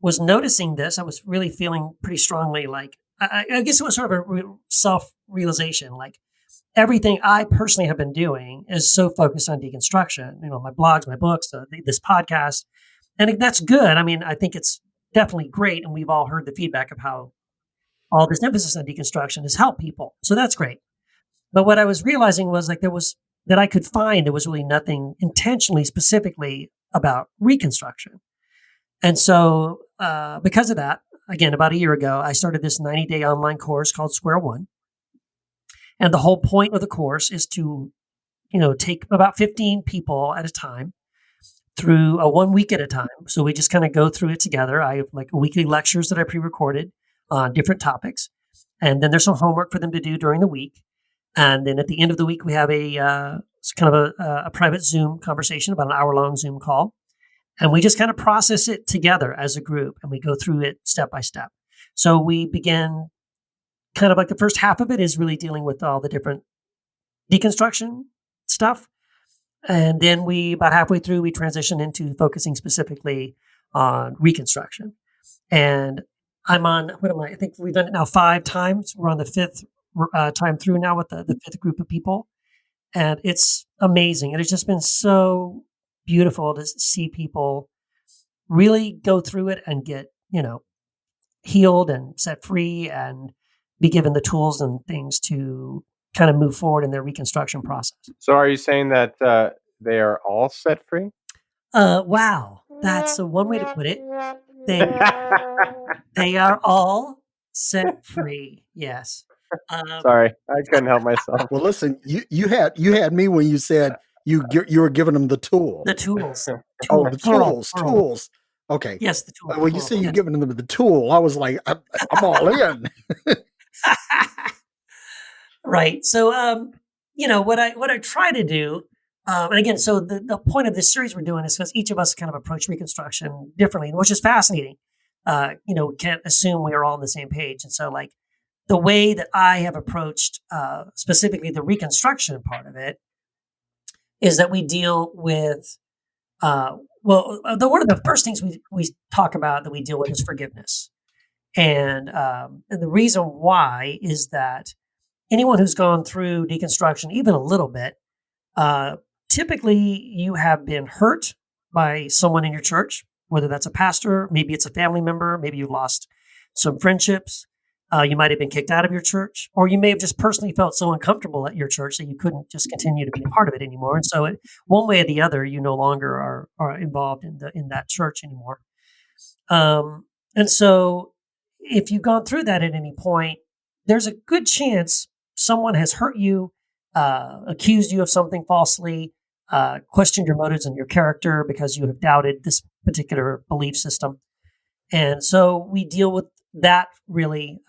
Speaker 2: was noticing this. I was really feeling pretty strongly like, I guess it was sort of a self-realization, like everything I personally have been doing is so focused on deconstruction, my blogs, my books, this podcast. And that's good. I mean, I think it's definitely great. And we've all heard the feedback of how all this emphasis on deconstruction has helped people. So that's great. But what I was realizing was like there was really nothing intentionally specifically about Reconstruction. And so because of that, again, about a year ago, I started this 90-day online course called Square One. And the whole point of the course is to, take about 15 people at a time through a 1 week at a time. So we just kind of go through it together. I have like weekly lectures that I pre-recorded on different topics. And then there's some homework for them to do during the week. And then at the end of the week, we have a private Zoom conversation, about an hour-long Zoom call. And we just kind of process it together as a group, and we go through it step by step. So we begin kind of like the first half of it is really dealing with all the different deconstruction stuff. And then about halfway through, we transition into focusing specifically on Reconstruction. And I'm on, I think we've done it now 5 times. We're on the 5th time through now with the 5th group of people. And it's amazing. And it's just been so beautiful to see people really go through it and get, healed and set free and be given the tools and things to kind of move forward in their reconstruction process.
Speaker 1: So are you saying that they are all set free?
Speaker 2: Wow. That's one way to put it. They are all set free. Yes.
Speaker 1: Sorry, I couldn't help myself.
Speaker 5: Well, listen, you had me when you said you were giving them the tool.
Speaker 2: The tools.
Speaker 5: Oh, the tools. Okay.
Speaker 2: Yes, the tool.
Speaker 5: When you say you're giving them the tool, I was like, I'm all in.
Speaker 2: Right. So, what I try to do, and again, so the point of this series we're doing is because each of us kind of approach Reconstruction differently, which is fascinating. We can't assume we are all on the same page. And so like the way that I have approached specifically the Reconstruction part of it is that we deal with, one of the first things we talk about that we deal with is forgiveness. And the reason why is that anyone who's gone through deconstruction, even a little bit, typically you have been hurt by someone in your church, whether that's a pastor, maybe it's a family member, maybe you lost some friendships, you might have been kicked out of your church, or you may have just personally felt so uncomfortable at your church that you couldn't just continue to be a part of it anymore. And so one way or the other, you no longer are involved in that church anymore. And so if you've gone through that at any point, there's a good chance someone has hurt you, accused you of something falsely, questioned your motives and your character because you have doubted this particular belief system. And so we deal with that really.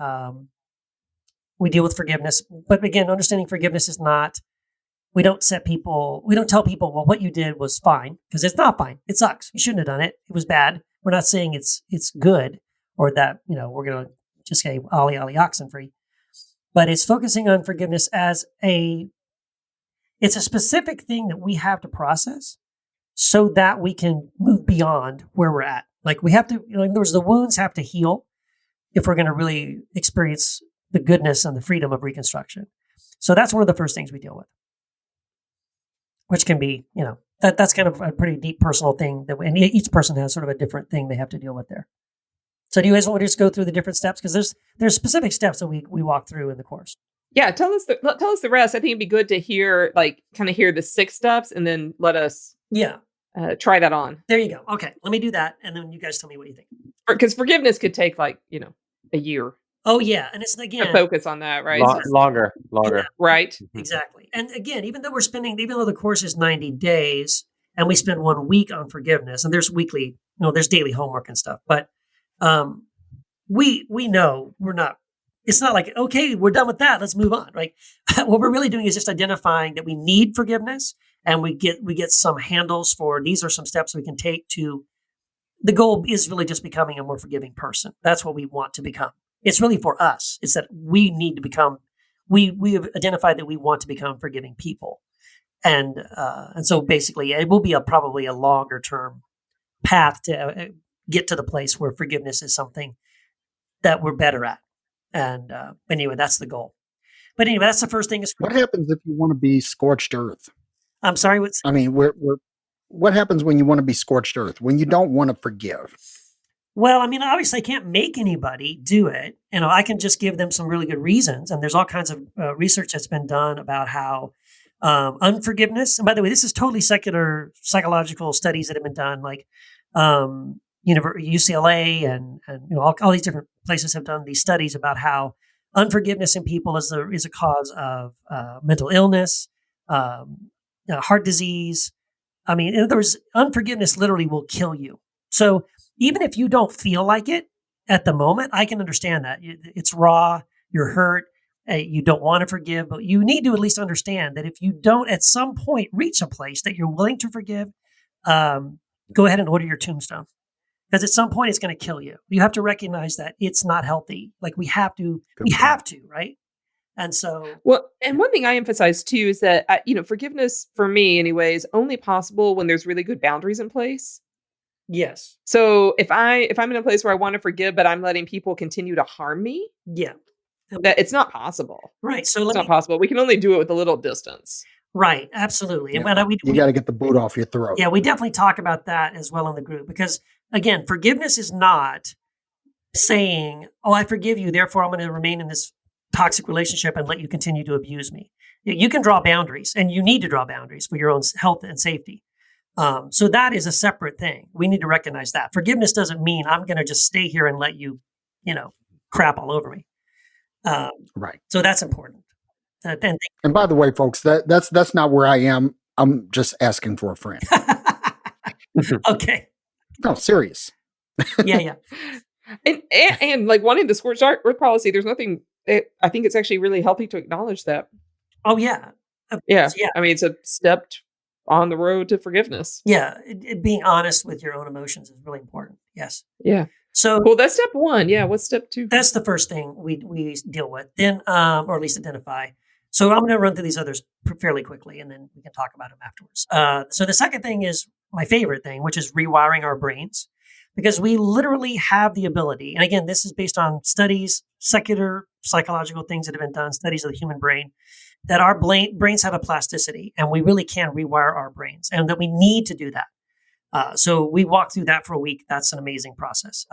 Speaker 2: We deal with forgiveness. But again, understanding forgiveness is not, we don't tell people, well, what you did was fine, because it's not fine. It sucks. You shouldn't have done it. It was bad. We're not saying it's good or that, we're going to just say, ollie, ollie, oxen free. But it's focusing on forgiveness as it's a specific thing that we have to process so that we can move beyond where we're at. Like we have to, in other words, the wounds have to heal if we're going to really experience the goodness and the freedom of Reconstruction. So that's one of the first things we deal with, which can be, that's kind of a pretty deep personal thing and each person has sort of a different thing they have to deal with there. So do you guys want to just go through the different steps? Because there's specific steps that we walk through in the course.
Speaker 4: Yeah, tell us the rest. I think it'd be good to hear hear the 6 steps and then let us try that on.
Speaker 2: There you go. Okay, let me do that, and then you guys tell me what you think.
Speaker 4: Because forgiveness could take a year.
Speaker 2: Oh yeah, and it's again
Speaker 4: to focus on that, right?
Speaker 1: Longer,
Speaker 2: yeah,
Speaker 4: right?
Speaker 2: Exactly. And again, even though the course is 90 days, and we spend 1 week on forgiveness, and there's weekly, there's daily homework and stuff, but we know we're not. It's not like, okay, we're done with that, let's move on, right? What we're really doing is just identifying that we need forgiveness, and we get some handles for these are some steps we can take to. The goal is really just becoming a more forgiving person. That's what we want to become. It's really for us. It's that we need to become. We have identified that we want to become forgiving people, and so basically, it will be probably a longer term path to get to the place where forgiveness is something that we're better at. And anyway, that's the goal. But anyway, that's the first thing.
Speaker 5: What happens if you want to be scorched earth?
Speaker 2: I'm sorry.
Speaker 5: What happens when you want to be scorched earth? When you don't want to forgive?
Speaker 2: Well, obviously, I can't make anybody do it. I can just give them some really good reasons. And there's all kinds of research that's been done about how unforgiveness. And by the way, this is totally secular psychological studies that have been done, like UCLA and all these different places have done these studies about how unforgiveness in people is a cause of mental illness, heart disease. In other words, unforgiveness literally will kill you. So even if you don't feel like it at the moment, I can understand that. It's raw, you're hurt, you don't want to forgive, but you need to at least understand that if you don't at some point reach a place that you're willing to forgive, go ahead and order your tombstone. Because at some point it's going to kill you. You have to recognize that it's not healthy. Like we have to, right? And so,
Speaker 4: well, and one thing I emphasize too is that forgiveness for me, anyway, is only possible when there's really good boundaries in place.
Speaker 2: yes,
Speaker 4: So if I'm in a place where I want to forgive, but I'm letting people continue to harm me,
Speaker 2: yeah,
Speaker 4: that it's not possible.
Speaker 2: right. So
Speaker 4: It's not possible. We can only do it with a little distance.
Speaker 2: Right, absolutely.
Speaker 5: Yeah.
Speaker 2: And
Speaker 5: You got to get the boot off your throat.
Speaker 2: yeah, we definitely talk about that as well in the group because again, forgiveness is not saying, "Oh, I forgive you, therefore I'm going to remain in this toxic relationship and let you continue to abuse me." You can draw boundaries, and you need to draw boundaries for your own health and safety. So that is a separate thing. We need to recognize that forgiveness doesn't mean I'm going to just stay here and let you, crap all over me.
Speaker 5: Right.
Speaker 2: So that's important.
Speaker 5: And by the way, folks, that's not where I am. I'm just asking for a friend.
Speaker 2: Okay.
Speaker 5: No, serious.
Speaker 2: Yeah.
Speaker 4: And like wanting the scorched earth policy, there's nothing. I think it's actually really healthy to acknowledge that.
Speaker 2: Oh yeah.
Speaker 4: Yeah. I mean, it's a step on the road to forgiveness.
Speaker 2: Yeah, being honest with your own emotions is really important. Yes.
Speaker 4: Yeah.
Speaker 2: So,
Speaker 4: well, that's step one. Yeah. What's step two?
Speaker 2: That's the first thing we deal with. Then, or at least identify. So I'm going to run through these others fairly quickly, and then we can talk about them afterwards. So the second thing is my favorite thing, which is rewiring our brains, because we literally have the ability. And again, this is based on studies, secular psychological things that have been done, studies of the human brain, that our brains have a plasticity, and we really can rewire our brains, and that we need to do that. So we walk through that for a week. That's an amazing process,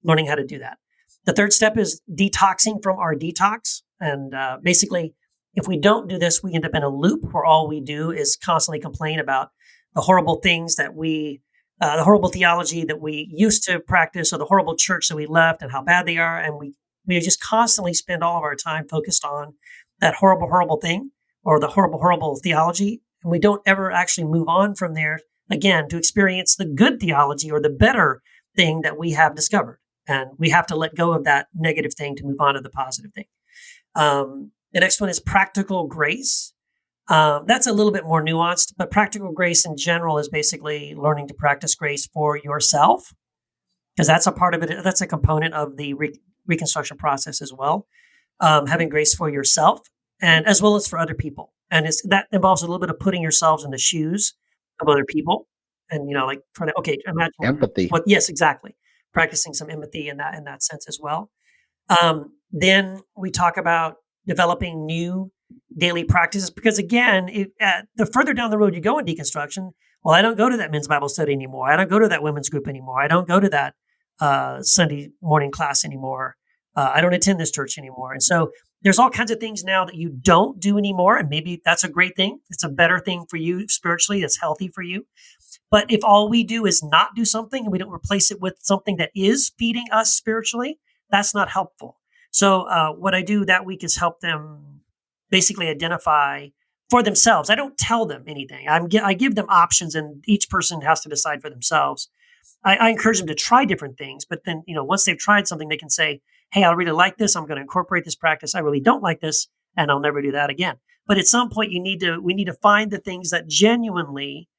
Speaker 2: learning how to do that. The third step is detoxing from our detox. And basically, if we don't do this, we end up in a loop where all we do is constantly complain about the horrible things that the horrible theology that we used to practice, or the horrible church that we left and how bad they are. And we just constantly spend all of our time focused on that horrible, horrible thing or the horrible, horrible theology. And we don't ever actually move on from there again to experience the good theology or the better thing that we have discovered. And we have to let go of that negative thing to move on to the positive thing. The next one is practical grace. That's a little bit more nuanced, but practical grace in general is basically learning to practice grace for yourself, because that's a part of it. That's a component of the reconstruction process as well. Having grace for yourself and as well as for other people. And that involves a little bit of putting yourselves in the shoes of other people. And, imagine
Speaker 5: empathy.
Speaker 2: Yes, exactly. Practicing some empathy in that sense as well. Then we talk about developing new daily practices, because again, the further down the road you go in deconstruction, well, I don't go to that men's Bible study anymore. I don't go to that women's group anymore. I don't go to that Sunday morning class anymore. I don't attend this church anymore. And so there's all kinds of things now that you don't do anymore. And maybe that's a great thing. It's a better thing for you spiritually. That's healthy for you. But if all we do is not do something and we don't replace it with something that is feeding us spiritually, that's not helpful. So what I do that week is help them basically identify for themselves. I don't tell them anything. I give them options, and each person has to decide for themselves. I encourage them to try different things, but then, once they've tried something, they can say, hey, I really like this. I'm going to incorporate this practice. I really don't like this, and I'll never do that again. But at some point, we need to find the things that genuinely,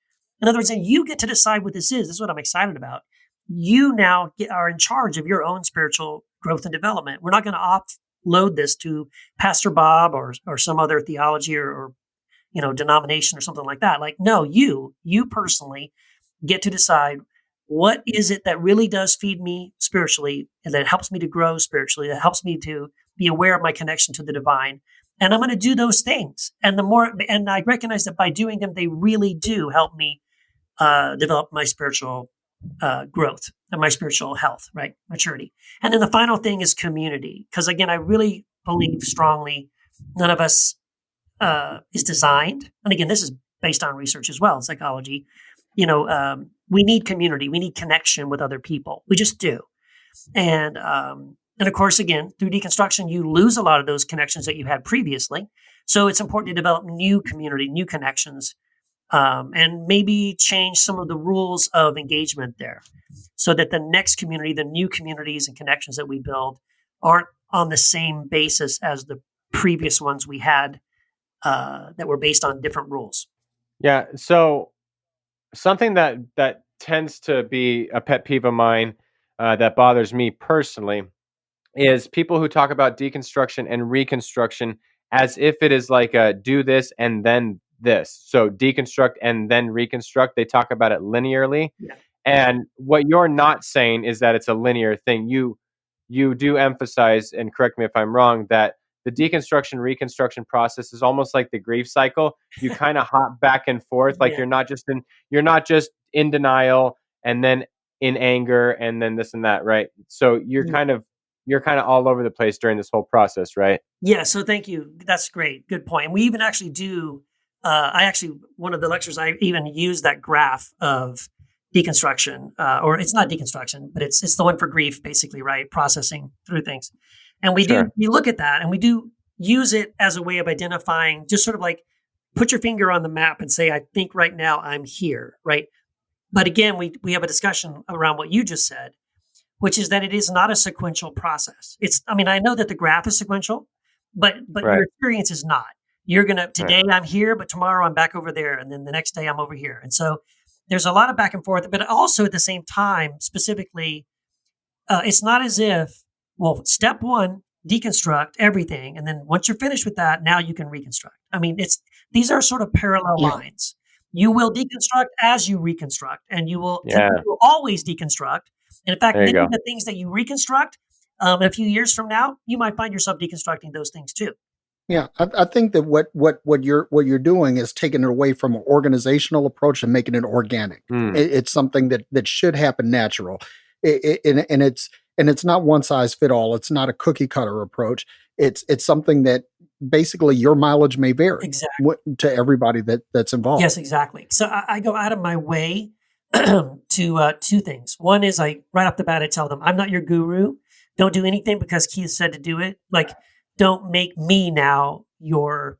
Speaker 2: in other words, and you get to decide what this is. This is what I'm excited about. You now are in charge of your own spiritual growth and development. We're not going to offload this to Pastor Bob or some other theology or denomination or something like that. Like, no, you personally get to decide what is it that really does feed me spiritually and that helps me to grow spiritually, that helps me to be aware of my connection to the divine. And I'm going to do those things. And I recognize that by doing them, they really do help me develop my spiritual growth and my spiritual health, right? Maturity. And then the final thing is community. Because again, I really believe strongly none of us is designed. And again, this is based on research as well, psychology. We need community. We need connection with other people. We just do. And of course, again, through deconstruction, you lose a lot of those connections that you had previously. So it's important to develop new community, new connections, and maybe change some of the rules of engagement there so that the next community, the new communities and connections that we build aren't on the same basis as the previous ones we had that were based on different rules.
Speaker 1: Yeah. So something that tends to be a pet peeve of mine that bothers me personally is people who talk about deconstruction and reconstruction as if it is like a do this and then this. So deconstruct and then reconstruct. They talk about it linearly.
Speaker 2: Yeah.
Speaker 1: And what you're not saying is that it's a linear thing. You do emphasize, and correct me if I'm wrong, that the deconstruction reconstruction process is almost like the grief cycle. You kind of hop back and forth, like
Speaker 2: Yeah.
Speaker 1: you're not just in denial and then in anger and then this and that, right? So you're kind of all over the place during this whole process, right?
Speaker 2: Yeah. So thank you. That's great. Good point. And we even actually do. One of the lectures, I even use that graph of deconstruction, or it's not deconstruction, but it's the one for grief, basically, right? Processing through things. And we look at that and we do use it as a way of identifying, just sort of like put your finger on the map and say, I think right now I'm here, right? But again, we have a discussion around what you just said, which is that it is not a sequential process. I know that the graph is sequential, but your experience is not. You're today I'm here, but tomorrow I'm back over there. And then the next day I'm over here. And so there's a lot of back and forth, but also at the same time, specifically, it's not as if, step one, deconstruct everything. And then once you're finished with that, now you can reconstruct. These are sort of parallel lines. You will deconstruct as you reconstruct, and you will always deconstruct. And in fact, many of the things that you reconstruct a few years from now, you might find yourself deconstructing those things too.
Speaker 5: Yeah, I think that what you're doing is taking it away from an organizational approach and making it organic. It's something that should happen natural, and it's not one size fit all. It's not a cookie cutter approach. It's something that basically your mileage may vary to everybody that's involved.
Speaker 2: Yes, exactly. So I go out of my way to two things. One is right off the bat, I tell them, I'm not your guru. Don't do anything because Keith said to do it. Don't make me now your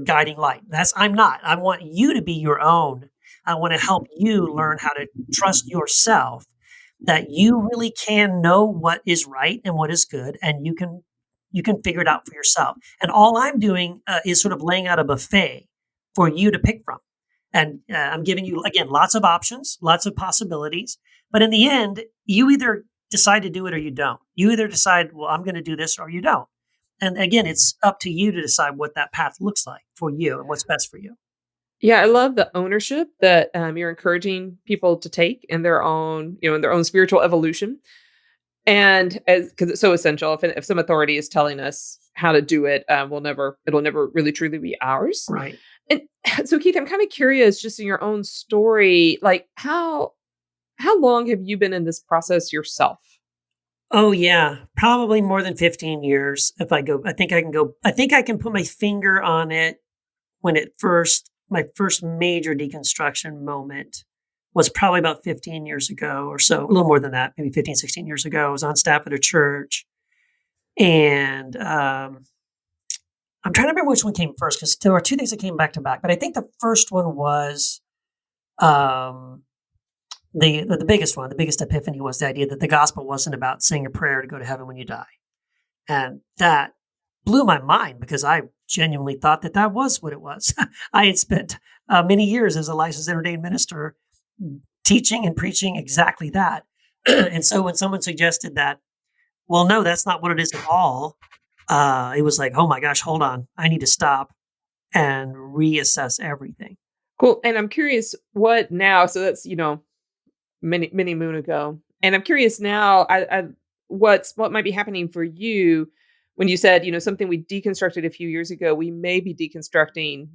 Speaker 2: guiding light. I'm not. I want you to be your own. I want to help you learn how to trust yourself, that you really can know what is right and what is good, and you can figure it out for yourself. And all I'm doing is sort of laying out a buffet for you to pick from. And I'm giving you, again, lots of options, lots of possibilities. But in the end, you either decide to do it or you don't. You either decide, I'm going to do this, or you don't. And again, it's up to you to decide what that path looks like for you and what's best for you.
Speaker 4: Yeah, I love the ownership that you're encouraging people to take in their own, in their own spiritual evolution. And because it's so essential, if some authority is telling us how to do it, it'll never really truly be ours.
Speaker 2: Right.
Speaker 4: And so, Keith, I'm kind of curious, just in your own story, like how long have you been in this process yourself?
Speaker 2: Oh yeah, probably more than 15 years. If I think I can put my finger on it when my first major deconstruction moment was probably about 15 years ago or so, a little more than that, maybe 15, 16 years ago. I was on staff at a church, and I'm trying to remember which one came first, because there were two things that came back to back. But I think the first one was the biggest one. The biggest epiphany was the idea that the gospel wasn't about saying a prayer to go to heaven when you die. And that blew my mind, because I genuinely thought that was what it was. I had spent many years as a licensed and ordained minister teaching and preaching exactly that. And so when someone suggested that, well, no, that's not what it is at all, it was like, oh my gosh, hold on. I need to stop and reassess everything.
Speaker 4: Cool. And I'm curious what now, so that's, many moon ago. And I'm curious now, what might be happening for you when you said, something we deconstructed a few years ago, we may be deconstructing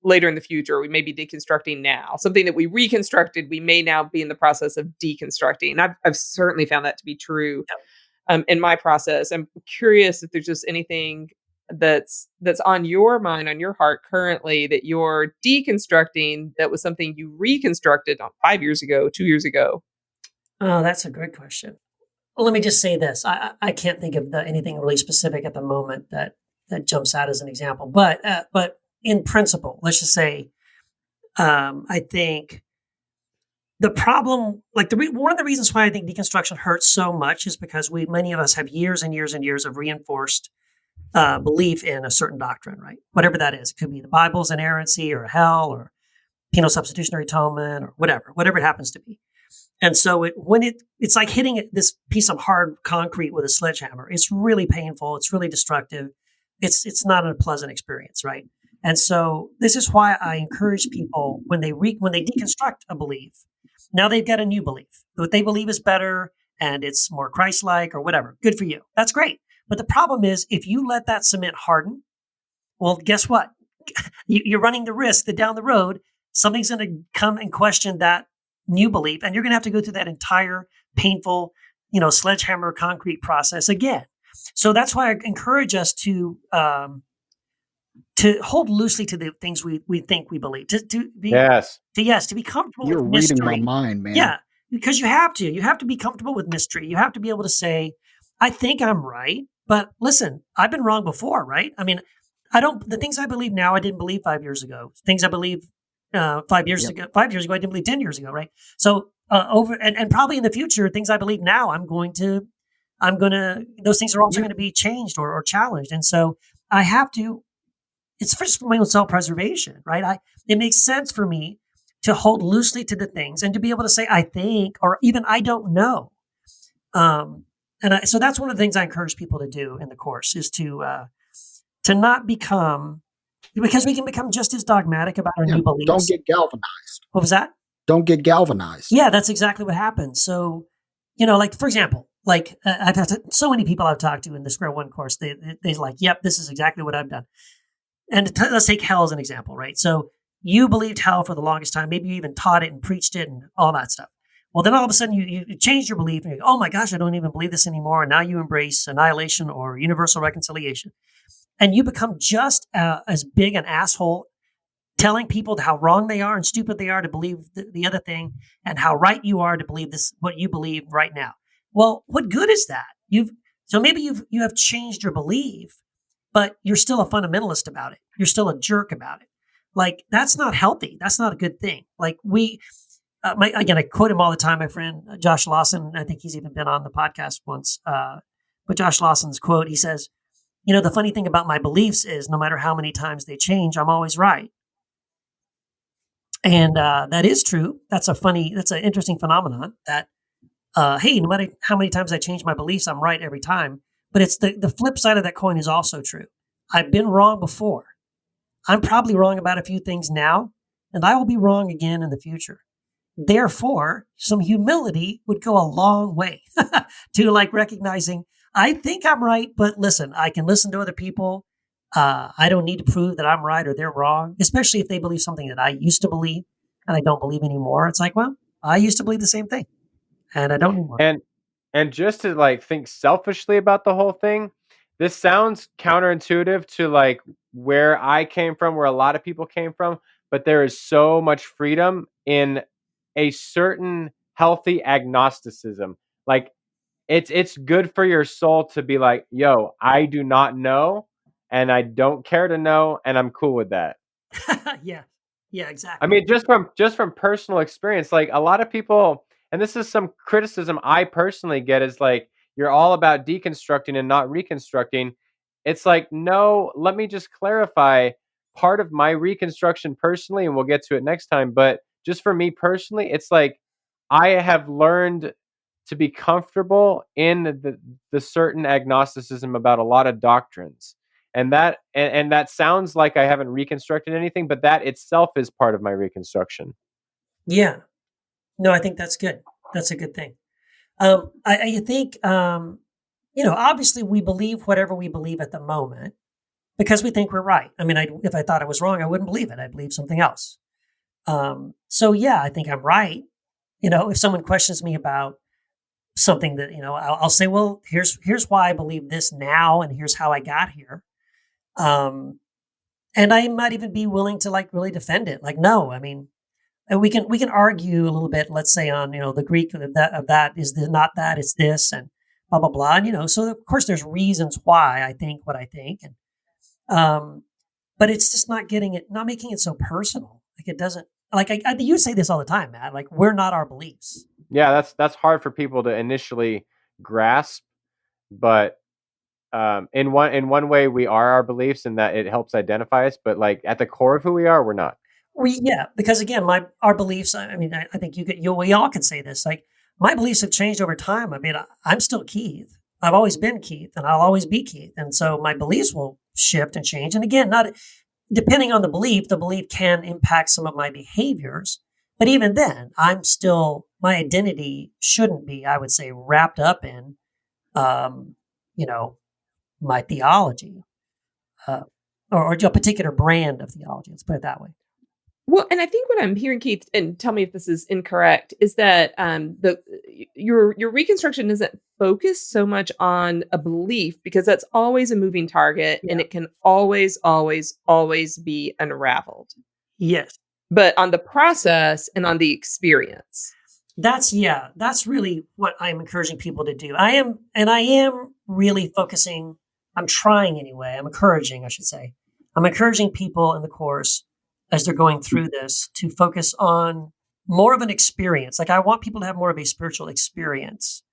Speaker 4: later in the future. We may be deconstructing now. Something that we reconstructed, we may now be in the process of deconstructing. And I've certainly found that to be true in my process. I'm curious if there's just anything that's on your mind, on your heart currently, that you're deconstructing that was something you reconstructed 5 years ago, 2 years ago.
Speaker 2: Oh, that's a great question. Well, let me just say this. I can't think of anything really specific at the moment that jumps out as an example. But in principle, let's just say, I think the problem, one of the reasons why I think deconstruction hurts so much is because many of us have years and years and years of reinforced belief in a certain doctrine, right? Whatever that is. It could be the Bible's inerrancy or hell or penal substitutionary atonement or whatever it happens to be. And so it's like hitting this piece of hard concrete with a sledgehammer. It's really painful. It's really destructive. It's not a pleasant experience, right? And so this is why I encourage people when they deconstruct a belief. Now they've got a new belief. What they believe is better and it's more Christ-like or whatever. Good for you. That's great. But the problem is if you let that cement harden, well, guess what? You're running the risk that down the road, something's going to come and question that new belief, and you're going to have to go through that entire painful, sledgehammer concrete process again. So that's why I encourage us to hold loosely to the things we think we believe. To be comfortable
Speaker 5: You're
Speaker 2: with mystery.
Speaker 5: reading my mind, man.
Speaker 2: Yeah, because you have to. You have to be comfortable with mystery. You have to be able to say, I think I'm right, but listen, I've been wrong before, right? I mean, the things I believe now, I didn't believe 5 years ago. Things I believe 5 years ago, I didn't believe 10 years ago, right? So and probably in the future, things I believe now, those things are also going to be changed or challenged. And so I have to, it's just for my own self-preservation, right? It makes sense for me to hold loosely to the things and to be able to say, I think, or even I don't know. So that's one of the things I encourage people to do in the course is to not become, because we can become just as dogmatic about our new beliefs.
Speaker 5: Don't get galvanized.
Speaker 2: What was that?
Speaker 5: Don't get galvanized.
Speaker 2: Yeah, that's exactly what happens. So, like, for example, like I've had so many people I've talked to in the Square One course, they're like, yep, this is exactly what I've done. And let's take hell as an example, right? So you believed hell for the longest time. Maybe you even taught it and preached it and all that stuff. Well, then all of a sudden you change your belief and you go, oh my gosh, I don't even believe this anymore. And now you embrace annihilation or universal reconciliation. And you become just as big an asshole telling people how wrong they are and stupid they are to believe the other thing and how right you are to believe this, what you believe right now. Well, what good is that? So maybe you have changed your belief, but you're still a fundamentalist about it. You're still a jerk about it. Like, that's not healthy. That's not a good thing. Like again, I quote him all the time, my friend, Josh Lawson. I think he's even been on the podcast once. But Josh Lawson's quote, he says, the funny thing about my beliefs is no matter how many times they change, I'm always right. And that is true. That's an interesting phenomenon that, hey, no matter how many times I change my beliefs, I'm right every time. But it's the flip side of that coin is also true. I've been wrong before. I'm probably wrong about a few things now, and I will be wrong again in the future. Therefore, some humility would go a long way to like recognizing, I think I'm right, but listen, I can listen to other people. I don't need to prove that I'm right or they're wrong, especially if they believe something that I used to believe and I don't believe anymore. It's like, well, I used to believe the same thing and I don't anymore.
Speaker 1: And just to like think selfishly about the whole thing, this sounds counterintuitive to like where I came from, where a lot of people came from, but there is so much freedom in a certain healthy agnosticism. Like it's good for your soul to be like, yo, I do not know and I don't care to know and I'm cool with that.
Speaker 2: Yeah, exactly.
Speaker 1: I mean, just from personal experience, like a lot of people, and this is some criticism I personally get, is like, you're all about deconstructing and not reconstructing. It's like, no, let me just clarify part of my reconstruction personally, and we'll get to it next time. But just for me personally, it's like I have learned to be comfortable in the certain agnosticism about a lot of doctrines. And that sounds like I haven't reconstructed anything, but that itself is part of my reconstruction.
Speaker 2: Yeah. No, I think that's good. That's a good thing. I think, obviously we believe whatever we believe at the moment because we think we're right. I mean, if I thought I was wrong, I wouldn't believe it. I'd believe something else. So yeah, I think I'm right. If someone questions me about something that, I'll say, well, here's why I believe this now, and here's how I got here. And I might even be willing to like really defend it. Like, no, I mean, we can argue a little bit, let's say on, the Greek of that is not that, it's this, and blah, blah, blah. And, so of course there's reasons why I think what I think. And, but it's just not making it so personal. Like it doesn't, like you say this all the time, Matt, like we're not our beliefs.
Speaker 1: Yeah, that's hard for people to initially grasp, but in one way we are our beliefs, and that it helps identify us. But like at the core of who we are, we're not.
Speaker 2: Because again, our beliefs. I mean, I think we all can say this. Like my beliefs have changed over time. I mean, I'm still Keith. I've always been Keith, and I'll always be Keith. And so my beliefs will shift and change. And again, not depending on the belief can impact some of my behaviors. But even then, my identity shouldn't be, I would say, wrapped up in, my theology, or a particular brand of theology. Let's put it that way.
Speaker 4: Well, and I think what I'm hearing, Keith, and tell me if this is incorrect, is that your Reconstruction isn't focused so much on a belief, because that's always a moving target, and it can always, always, always be unraveled.
Speaker 2: Yes.
Speaker 4: But on the process and on the experience.
Speaker 2: That's really what I'm encouraging people to do. I am really focusing. I'm trying anyway. I'm encouraging people in the course as they're going through this to focus on more of an experience. Like I want people to have more of a spiritual experience.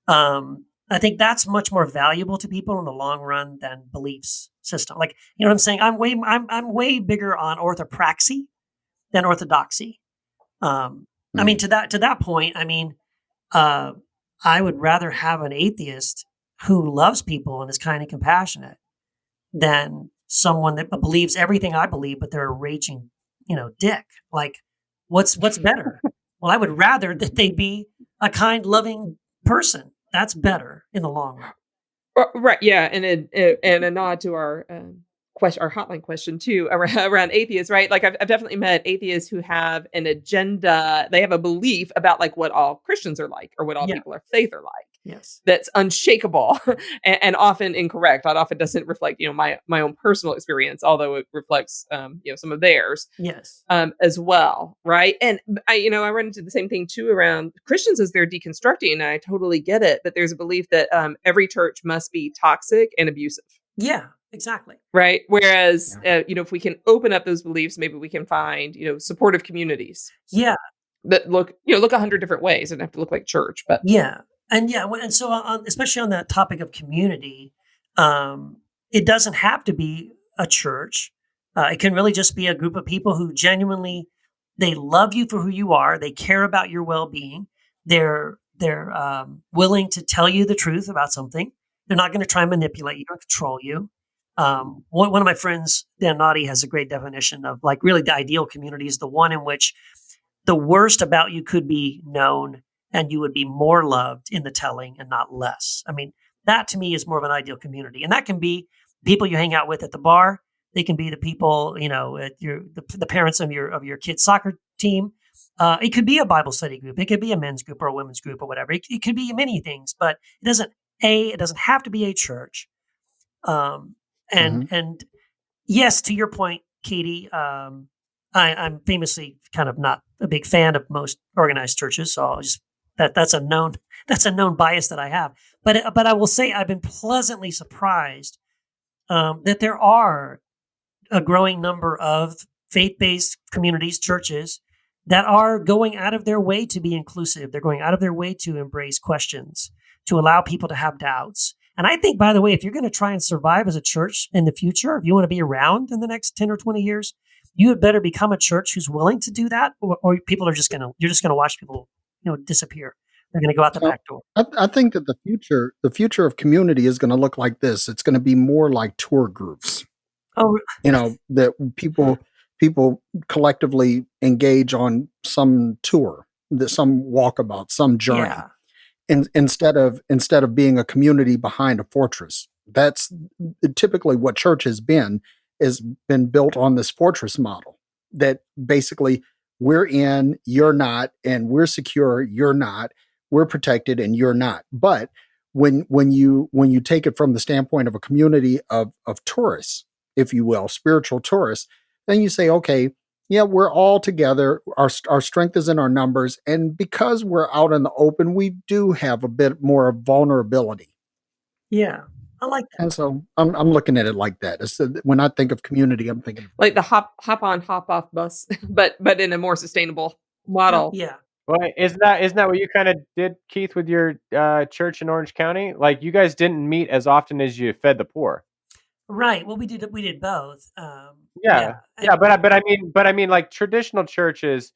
Speaker 2: I think that's much more valuable to people in the long run than beliefs system. Like, you know what I'm saying? I'm way bigger on orthopraxy than orthodoxy. I mean, to that point, I mean, I would rather have an atheist who loves people and is kind and compassionate than someone that believes everything I believe, but they're a raging, dick. Like, what's better? Well, I would rather that they be a kind, loving person. That's better in the long run.
Speaker 4: Right. Yeah. And a nod to our hotline question too around atheists, right? Like I've definitely met atheists who have an agenda. They have a belief about like what all Christians are like, or what all people of faith are like.
Speaker 2: Yes.
Speaker 4: That's unshakable and often incorrect. That often doesn't reflect, my own personal experience, although it reflects, some of theirs.
Speaker 2: Yes.
Speaker 4: As well. Right. And I run into the same thing too around Christians as they're deconstructing. And I totally get it. But there's a belief that every church must be toxic and abusive.
Speaker 2: Yeah. Exactly.
Speaker 4: Right. Whereas, if we can open up those beliefs, maybe we can find, supportive communities.
Speaker 2: Yeah.
Speaker 4: That look 100 different ways. It doesn't have to look like church, but
Speaker 2: and so especially on that topic of community, it doesn't have to be a church. It can really just be a group of people who genuinely, they love you for who you are. They care about your well-being. They're willing to tell you the truth about something. They're not going to try and manipulate you or control you. One of my friends, Dan Naughty, has a great definition of like really the ideal community is the one in which the worst about you could be known and you would be more loved in the telling and not less. I mean, that to me is more of an ideal community. And that can be people you hang out with at the bar. They can be the people, at the parents of your kid's soccer team. It could be a Bible study group. It could be a men's group or a women's group or whatever. It could be many things, but it doesn't have to be a church. And yes, to your point, Katie, I'm famously kind of not a big fan of most organized churches. So I'll just, that's a known bias that I have. But I will say I've been pleasantly surprised that there are a growing number of faith-based communities, churches that are going out of their way to be inclusive. They're going out of their way to embrace questions, to allow people to have doubts. And I think, by the way, if you're going to try and survive as a church in the future, if you want to be around in the next 10 or 20 years, you had better become a church who's willing to do that, or you're just going to watch people, disappear. They're going to go out the back door.
Speaker 5: I think that the future of community is going to look like this. It's going to be more like tour groups.
Speaker 2: Oh,
Speaker 5: that people collectively engage on some tour, some walkabout, some journey.
Speaker 2: Yeah.
Speaker 5: Instead of being a community behind a fortress. That's typically what church has been built on this fortress model, that basically we're in, you're not, and we're secure, you're not, we're protected, and you're not. But when you take it from the standpoint of a community of tourists, if you will, spiritual tourists, then you say, okay, yeah, we're all together. Our strength is in our numbers. And because we're out in the open, we do have a bit more vulnerability.
Speaker 2: Yeah, I like that.
Speaker 5: And so I'm looking at it like that. When I think of community, I'm thinking
Speaker 4: like the hop on, hop off bus, but in a more sustainable model.
Speaker 2: Yeah.
Speaker 1: Well, isn't that what you kind of did, Keith, with your church in Orange County? Like you guys didn't meet as often as you fed the poor.
Speaker 2: Right. Well, we did both.
Speaker 1: Yeah. Yeah, but I mean, like traditional churches,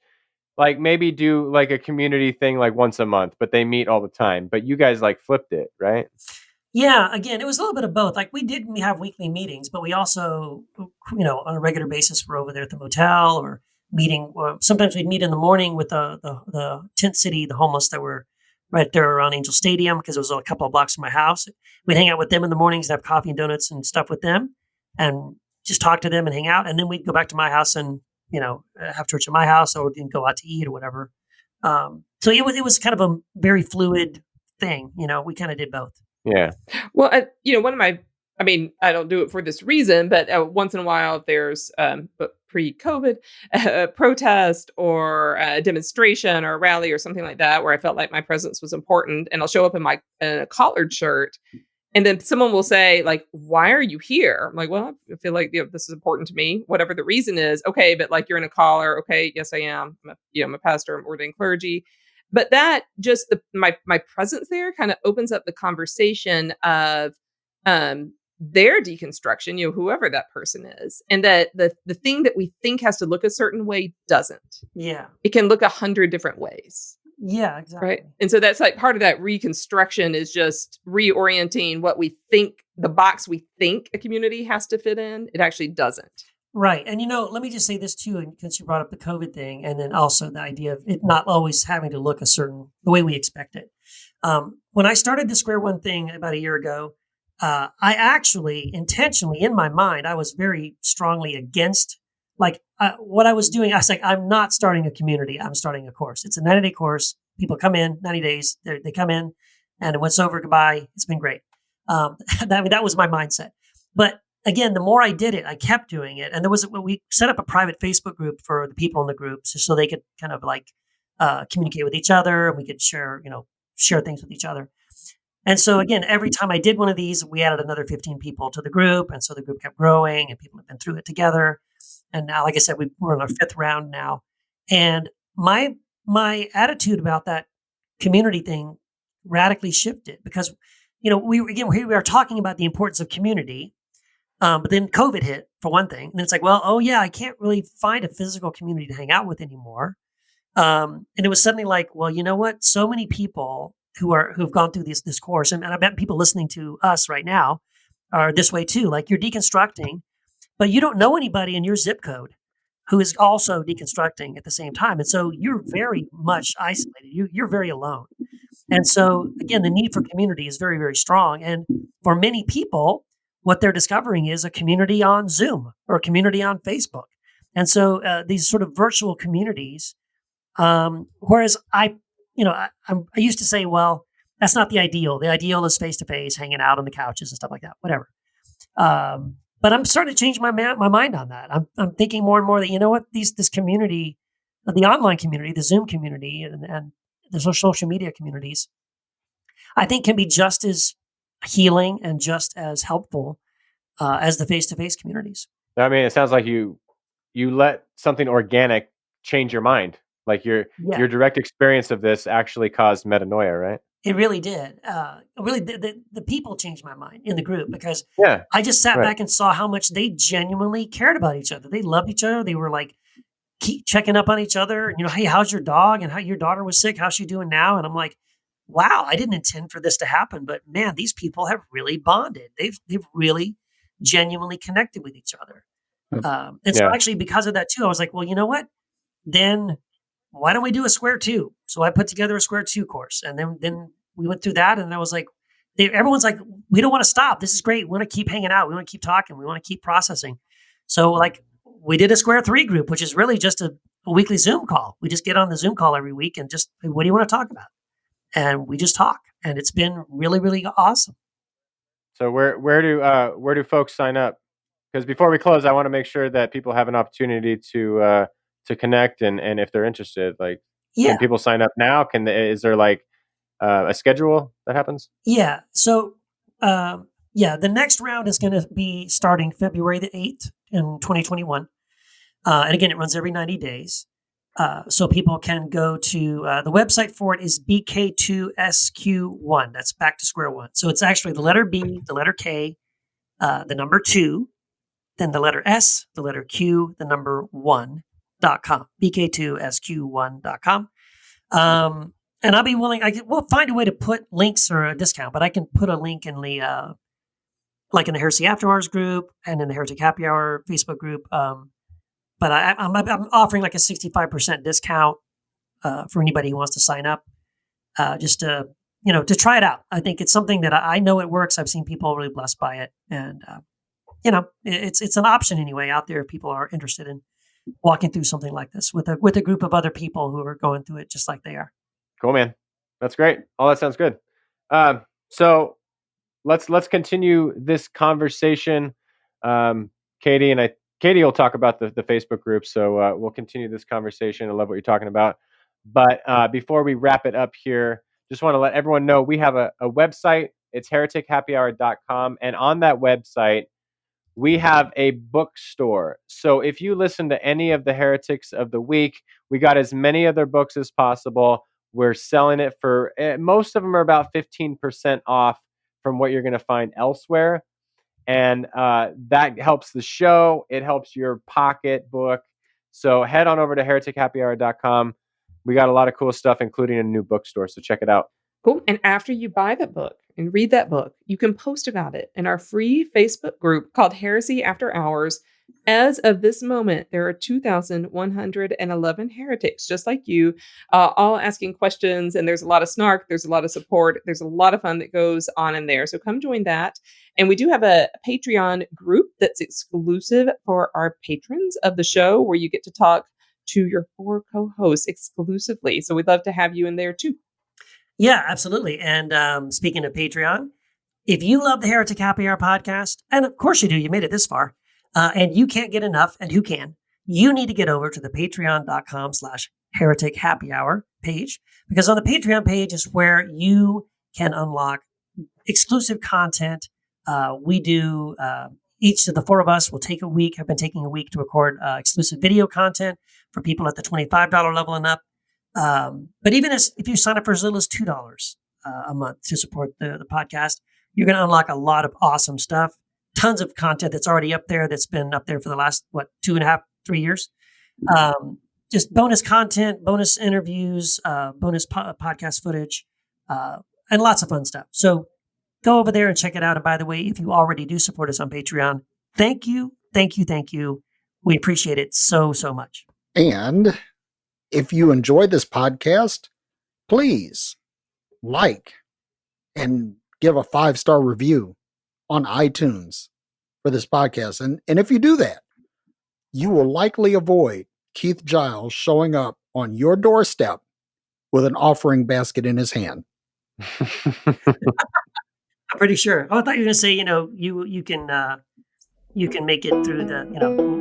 Speaker 1: like maybe do like a community thing like once a month, but they meet all the time. But you guys like flipped it, right?
Speaker 2: Yeah, again, it was a little bit of both. Like we did have weekly meetings, but we also, on a regular basis, we're over there at the motel or meeting. Or sometimes we'd meet in the morning with the tent city, the homeless that were right there around Angel Stadium because it was a couple of blocks from my house. We'd hang out with them in the mornings and have coffee and donuts and stuff with them, and just talk to them and hang out. And then we'd go back to my house and have church at my house, or we'd go out to eat or whatever. So it was kind of a very fluid thing. We kind of did both.
Speaker 1: Yeah.
Speaker 4: Well, one of my, I mean, I don't do it for this reason, but once in a while, if there's pre-COVID protest or a demonstration or a rally or something like that, where I felt like my presence was important, and I'll show up in a collared shirt, and then someone will say, like, "Why are you here?" I'm like, "Well, I feel like this is important to me, whatever the reason is." Okay, but like you're in a collar. Okay, yes, I am. I'm a pastor. I'm ordained clergy. But that just my presence there kind of opens up the conversation of their deconstruction, whoever that person is, and that the thing that we think has to look a certain way doesn't.
Speaker 2: Yeah,
Speaker 4: it can look 100 different ways.
Speaker 2: Yeah, exactly.
Speaker 4: Right. And so that's like part of that reconstruction is just reorienting what we think, the box we think a community has to fit in. It actually doesn't.
Speaker 2: Right. And, let me just say this too, because you brought up the COVID thing, and then also the idea of it not always having to look the way we expect it. When I started the Square One thing about a year ago, I actually intentionally in my mind, I was very strongly against what I was doing. I was like, I'm not starting a community. I'm starting a course. It's a 90-day course. People come in 90 days. They come in and when it's over, goodbye. It's been great. That was my mindset. But again, the more I did it, I kept doing it. And we set up a private Facebook group for the people in the groups so they could kind of communicate with each other, and we could share things with each other. And so again, every time I did one of these, we added another 15 people to the group. And so the group kept growing and people have been through it together. And now, like I said, we're in our 5th round now. And my attitude about that community thing radically shifted because, we are talking about the importance of community. But then COVID hit for one thing. And it's like, well, oh yeah, I can't really find a physical community to hang out with anymore. And it was suddenly like, well, you know what? So many people who've gone through this course, and I bet people listening to us right now are this way too. Like you're deconstructing, but you don't know anybody in your zip code who is also deconstructing at the same time. And so you're very much isolated. You're very alone. And so again, the need for community is very, very strong. And for many people, what they're discovering is a community on Zoom or a community on Facebook. And so these sort of virtual communities, whereas I used to say, well, that's not the ideal. The ideal is face-to-face, hanging out on the couches and stuff like that, whatever. But I'm starting to change my mind on that. I'm thinking more and more that, you know what, this community, the online community, the Zoom community, and the social media communities, I think can be just as healing and just as helpful as the face-to-face communities.
Speaker 1: I mean, it sounds like you let something organic change your mind. Like your direct experience of this actually caused metanoia, right?
Speaker 2: It really did. The people changed my mind in the group because I just sat back and saw how much they genuinely cared about each other. They loved each other. They were like, keep checking up on each other. Hey, how's your dog? And how your daughter was sick? How's she doing now? And I'm like, wow, I didn't intend for this to happen, but man, these people have really bonded. They've really genuinely connected with each other. So actually because of that too, I was like, well, you know what? Then why don't we do a Square 2? So I put together a Square 2 course, and then we went through that, and I was like, everyone's like, we don't want to stop. This is great. We want to keep hanging out. We want to keep talking. We want to keep processing. So we did a Square 3 group, which is really just a weekly Zoom call. We just get on the Zoom call every week and just, what do you want to talk about? And we just talk, and it's been really, really awesome.
Speaker 1: So where do folks sign up? Because before we close, I want to make sure that people have an opportunity to connect, and if they're interested, can people sign up now? Is there a schedule that happens?
Speaker 2: Yeah. So the next round is going to be starting February the 8th in 2021, and again, it runs every 90 days. So people can go to the website for it is BK2SQ1. That's back to square one. So it's actually the letter B, the letter K, the number 2, then the letter S, the letter Q, the number 1.com, BK2SQ1.com. And I'll be willing, we'll find a way to put links or a discount, but I can put a link in the, like in the Heresy After Hours group and in the Heretic Happy Hour Facebook group. But I'm offering like a 65% discount for anybody who wants to sign up, just to try it out. I think it's something that I know it works. I've seen people really blessed by it, and it's an option anyway out there if people are interested in walking through something like this with a group of other people who are going through it just like they are. Cool,
Speaker 1: man. That's great. All that sounds good. So let's continue this conversation. Katie will talk about the Facebook group. So we'll continue this conversation. I love what you're talking about. But before we wrap it up here, just want to let everyone know we have a website. It's heretichappyhour.com. And on that website, we have a bookstore. So if you listen to any of the Heretics of the Week, we got as many of their books as possible. We're selling it for, most of them are about 15% off from what you're going to find elsewhere. And that helps the show. It helps your pocketbook. So head on over to heretichappyhour.com. We got a lot of cool stuff, including a new bookstore. So check it out.
Speaker 4: Cool. And after you buy that book and read that book, you can post about it in our free Facebook group called Heresy After Hours. As of this moment, there are 2,111 heretics just like you, all asking questions. And there's a lot of snark. There's a lot of support. There's a lot of fun that goes on in there. So come join that. And we do have a Patreon group that's exclusive for our patrons of the show, where you get to talk to your 4 co-hosts exclusively. So we'd love to have you in there too.
Speaker 2: Yeah, absolutely. And speaking of Patreon, if you love the Heretic Happy Hour podcast, and of course you do, you made it this far, and you can't get enough, and who can, you need to get over to the patreon.com/Heretic Happy Hour page, because on the Patreon page is where you can unlock exclusive content. We do, each of the 4 of us will take a week, have been taking a week to record exclusive video content for people at the $25 level and up. But even if you sign up for as little as $2 a month to support the podcast, you're going to unlock a lot of awesome stuff. Tons of content that's already up there, that's been up there for the last, 2.5, 3 years. Just bonus content, bonus interviews, bonus podcast footage, and lots of fun stuff. So go over there and check it out. And by the way, if you already do support us on Patreon, thank you. Thank you. Thank you. We appreciate it so, so much.
Speaker 5: And if you enjoy this podcast, please like and give a 5-star review on iTunes for this podcast. And if you do that, you will likely avoid Keith Giles showing up on your doorstep with an offering basket in his hand.
Speaker 2: I'm pretty sure. Oh, I thought you were going to say, you can make it through the,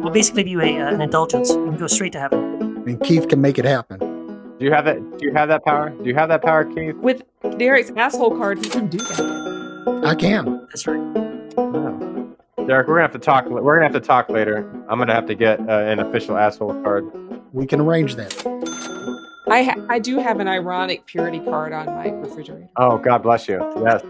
Speaker 2: we'll basically give you an indulgence and go straight to heaven.
Speaker 5: And Keith can make it happen.
Speaker 1: Do you have that? Do you have that power? Do you have that power, Keith?
Speaker 4: With Derek's asshole card, he can do that.
Speaker 5: I can.
Speaker 2: That's right.
Speaker 1: Oh. Derek, we're gonna have to talk. We're gonna have to talk later. I'm gonna have to get an official asshole card.
Speaker 5: We can arrange that.
Speaker 4: I do have an ironic purity card on my refrigerator.
Speaker 1: Oh, God bless you. Yes.